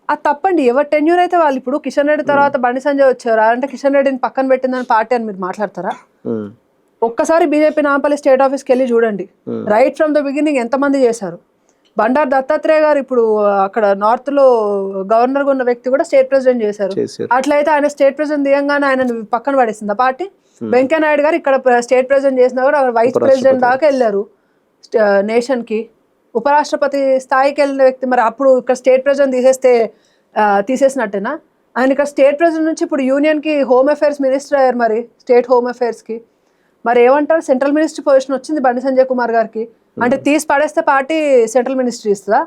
అది తప్పండి. ఎవరు టెన్యూర్ అయితే వాళ్ళు. ఇప్పుడు కిషన్ రెడ్డి తర్వాత బండి సంజయ్ వచ్చారు అంటే కిషన్ రెడ్డిని పక్కన పెట్టిందని పార్టీ అని మీరు మాట్లాడతారా? ఒక్కసారి బీజేపీ నాంపల్లి స్టేట్ ఆఫీస్కి వెళ్ళి చూడండి, రైట్ ఫ్రమ్ ద బిగినింగ్ ఎంతమంది చేశారు. బండారు దత్తాత్రేయ గారు ఇప్పుడు అక్కడ నార్త్ లో గవర్నర్ గా ఉన్న వ్యక్తి కూడా స్టేట్ ప్రెసిడెంట్ చేశారు. అట్లయితే ఆయన స్టేట్ ప్రెసిడెంట్ దిగంగానే ఆయన పక్కన పడేసింది ఆ పార్టీ. వెంకయ్య నాయుడు గారు ఇక్కడ స్టేట్ ప్రెసిడెంట్ చేసినా కూడా వైస్ ప్రెసిడెంట్ దాకా వెళ్ళారు నేషన్ కి. ఉపరాష్ట్రపతి స్థాయికి వెళ్ళిన వ్యక్తి మరి అప్పుడు ఇక్కడ స్టేట్ ప్రెసిడెంట్ తీసేసినట్టేనా? ఆయన ఇక్కడ స్టేట్ ప్రెసిడెంట్ నుంచి ఇప్పుడు యూనియన్ కి హోమ్ అఫైర్స్ మినిస్టర్ అయ్యారు. మరి స్టేట్ హోమ్ అఫైర్స్ కి మరి ఏమంటారు, సెంట్రల్ మినిస్ట్రీ పొజిషన్ వచ్చింది బండి సంజయ్ కుమార్ గారికి. అంటే తీసి పడేస్తే పార్టీ సెంట్రల్ మినిస్ట్రీ ఇస్తుందా?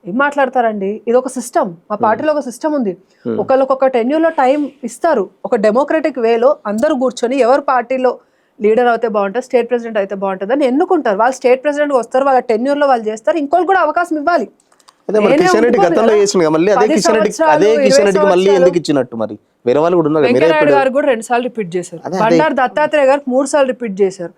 ఏం మాట్లాడతారండి? ఇది ఒక సిస్టమ్, మా పార్టీలో ఒక సిస్టమ్ ఉంది. ఒకళ్ళకొక టెన్యూర్లో టైం ఇస్తారు. ఒక డెమోక్రటిక్ వేలో అందరూ కూర్చొని ఎవరు పార్టీలో లీడర్ అయితే బాగుంటుంది, స్టేట్ ప్రెసిడెంట్ అయితే బాగుంటుంది అని ఎన్నుకుంటారు. వాళ్ళు స్టేట్ ప్రెసిడెంట్ వస్తారు, వాళ్ళ టెన్యూర్లో వాళ్ళు చేస్తారు, ఇంకోళ్ళు కూడా అవకాశం ఇవ్వాలి. కిషన్ రెడ్డి గతంలో చేసిన మళ్ళీ అదే కిషన్ రెడ్డికి మళ్ళీ ఎందుకు ఇచ్చినట్టు మరి వేరే వాళ్ళు కూడా ఉన్నారు. మీరే వెంకయ్యనాయుడు గారు కూడా 2 సార్లు రిపీట్ చేశారు. బండారు దత్తాత్రేయ గారికి 3 సార్లు రిపీట్ చేశారు.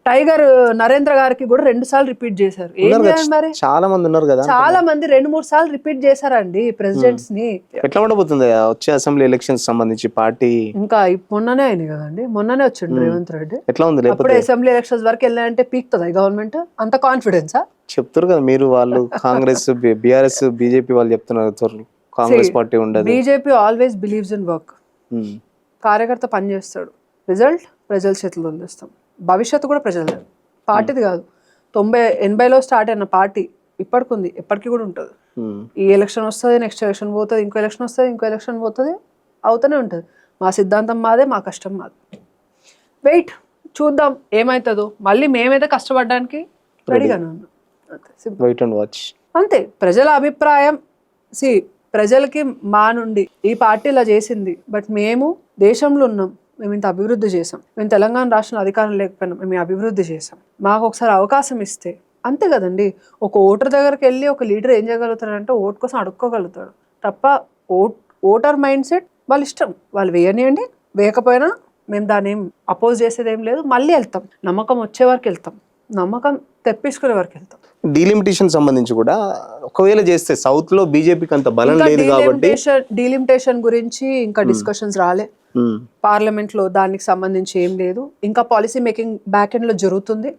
టైగర్ నరేంద్ర గారికి కూడా 2 సార్లు రిపీట్ చేశారు. ఏం చేయాలి మరి? చాలా మంది ఉన్నారు కదా, చాలా మంది 2-3 సార్లు రిపీట్ చేశారండి ప్రెసిడెంట్స్ ని. ఎట్లా ఉండబోతుంది వచ్చే అసెంబ్లీ ఎలక్షన్స్ సంబంధించి పార్టీ? ఇంకా మొన్ననే అయినాయి కదండి, మొన్ననే వచ్చిండు రేవంత్ రెడ్డి. ఎట్లా ఉంది? అప్పుడు అసెంబ్లీ ఎలక్షన్స్ వరకు వెళ్ళాలంటే పీక్తుందా గవర్నమెంట్? అంత కాన్ఫిడెన్సా? చెప్తారు కదా మీరు, వాళ్ళు కాంగ్రెస్ బీఆర్ఎస్ బీజేపీ వాళ్ళు చెప్తున్నారు కాంగ్రెస్ పార్టీ ఉండదు. BJP always believes in work. కార్యకర్త పని చేస్తాడు, రిజల్ట్ ప్రజల చేతిలో వదిలేస్తాం. భవిష్యత్తు కూడా ప్రజలదే, పార్టీది కాదు. 90-80లో స్టార్ట్ అయిన పార్టీ ఇప్పటికుంది, ఎప్పటికీ కూడా ఉంటుంది. ఈ ఎలక్షన్ వస్తుంది, నెక్స్ట్ ఎలక్షన్ పోతుంది, ఇంకో ఎలక్షన్ వస్తుంది, ఇంకో ఎలక్షన్ పోతుంది, అవుతూనే ఉంటుంది. మా సిద్ధాంతం మాదే, మా కష్టం మాది. వెయిట్ చూద్దాం ఏమవుతుందో. మళ్ళీ మేమైతే కష్టపడడానికి రెడీగానే ఉన్నాం. వెయిట్ అండ్ వాచ్ అంతే. ప్రజల అభిప్రాయం ప్రజలకి మా నుండి ఈ పార్టీ ఇలా చేసింది, బట్ మేము దేశంలో ఉన్నాం, మేము ఇంత అభివృద్ధి చేసాం, మేము తెలంగాణ రాష్ట్రంలో అధికారం లేకపోయినా మేము అభివృద్ధి చేసాం, మాకు ఒకసారి అవకాశం ఇస్తే అంతే కదండి. ఒక ఓటర్ దగ్గరికి వెళ్ళి ఒక లీడర్ ఏం చేయగలుగుతాడంటే ఓటు కోసం అడుక్కోగలుగుతాడు తప్ప ఓటర్ మైండ్ సెట్ వాళ్ళ ఇష్టం, వాళ్ళు వేయనియండి, వేయకపోయినా మేము దాన్ని ఏం అపోజ్ చేసేది ఏం లేదు. మళ్ళీ వెళ్తాం, నమ్మకం వచ్చే వరకు వెళ్తాం, నమ్మకం తెప్పించుకునే వరకు వెళ్తాం. డీలిమిటేషన్ సంబంధించి కూడా ఒకవేళ చేస్తే సౌత్ లో బీజేపీకి అంత బలం లేదు కాబట్టి డీలిమిటేషన్ గురించి ఇంకా డిస్కషన్స్ రాలే పార్లమెంట్ లో, దానికి సంబంధించి ఏం లేదు. ఇంకా పాలసీ మేకింగ్ బ్యాక్ ఎండ్ లో జరుగుతుంది.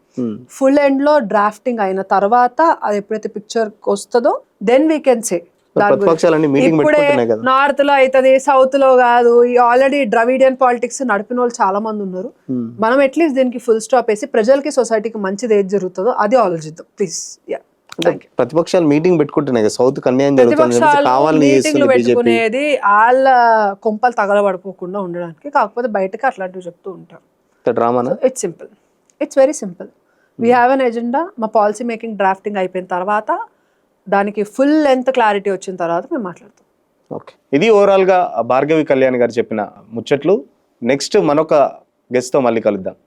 ఫుల్ ఎండ్ లో డ్రాఫ్టింగ్ అయిన తర్వాత అది ఎప్పుడైతే పిక్చర్ వస్తుందో దెన్ వీ కెన్ సే. ఇప్పుడే నార్త్ లో అవుతుంది, సౌత్ లో కాదు. ఆల్రెడీ ద్రవిడియన్ పాలిటిక్స్ నడిపిన వాళ్ళు చాలా మంది ఉన్నారు. మనం అట్లీస్ట్ దీనికి ఫుల్ స్టాప్ వేసి ప్రజలకి సొసైటీకి మంచిది ఏది జరుగుతుందో అది ఆలోచిద్దాం ప్లీజ్. ప్రతిపక్షాలు మీటింగ్ పెట్టుకుంటున్నాయి, సౌత్ అన్యాయం జరుగుతుంది మీటింగ్లు పెట్టుకునేది వాళ్ళ కొంపలు తగలబడిపోకుండా ఉండడానికి. కాకపోతే బయటకి అట్లాంటివి చెప్తూ ఉంటారు. It's simple, it's very simple. We have an agenda. మా పాలసీ మేకింగ్ డ్రాఫ్టింగ్ అయిపోయిన తర్వాత దానికి ఫుల్ లెంత్ క్లారిటీ వచ్చిన తర్వాత మేము మాట్లాడతాం. ఓకే, ఇది ఓవరాల్ గా భార్గవి కళ్యాణ్ గారు చెప్పిన ముచ్చట్లు. నెక్స్ట్ మనొక గెస్ట్ తో మళ్ళీ కలుద్దాం.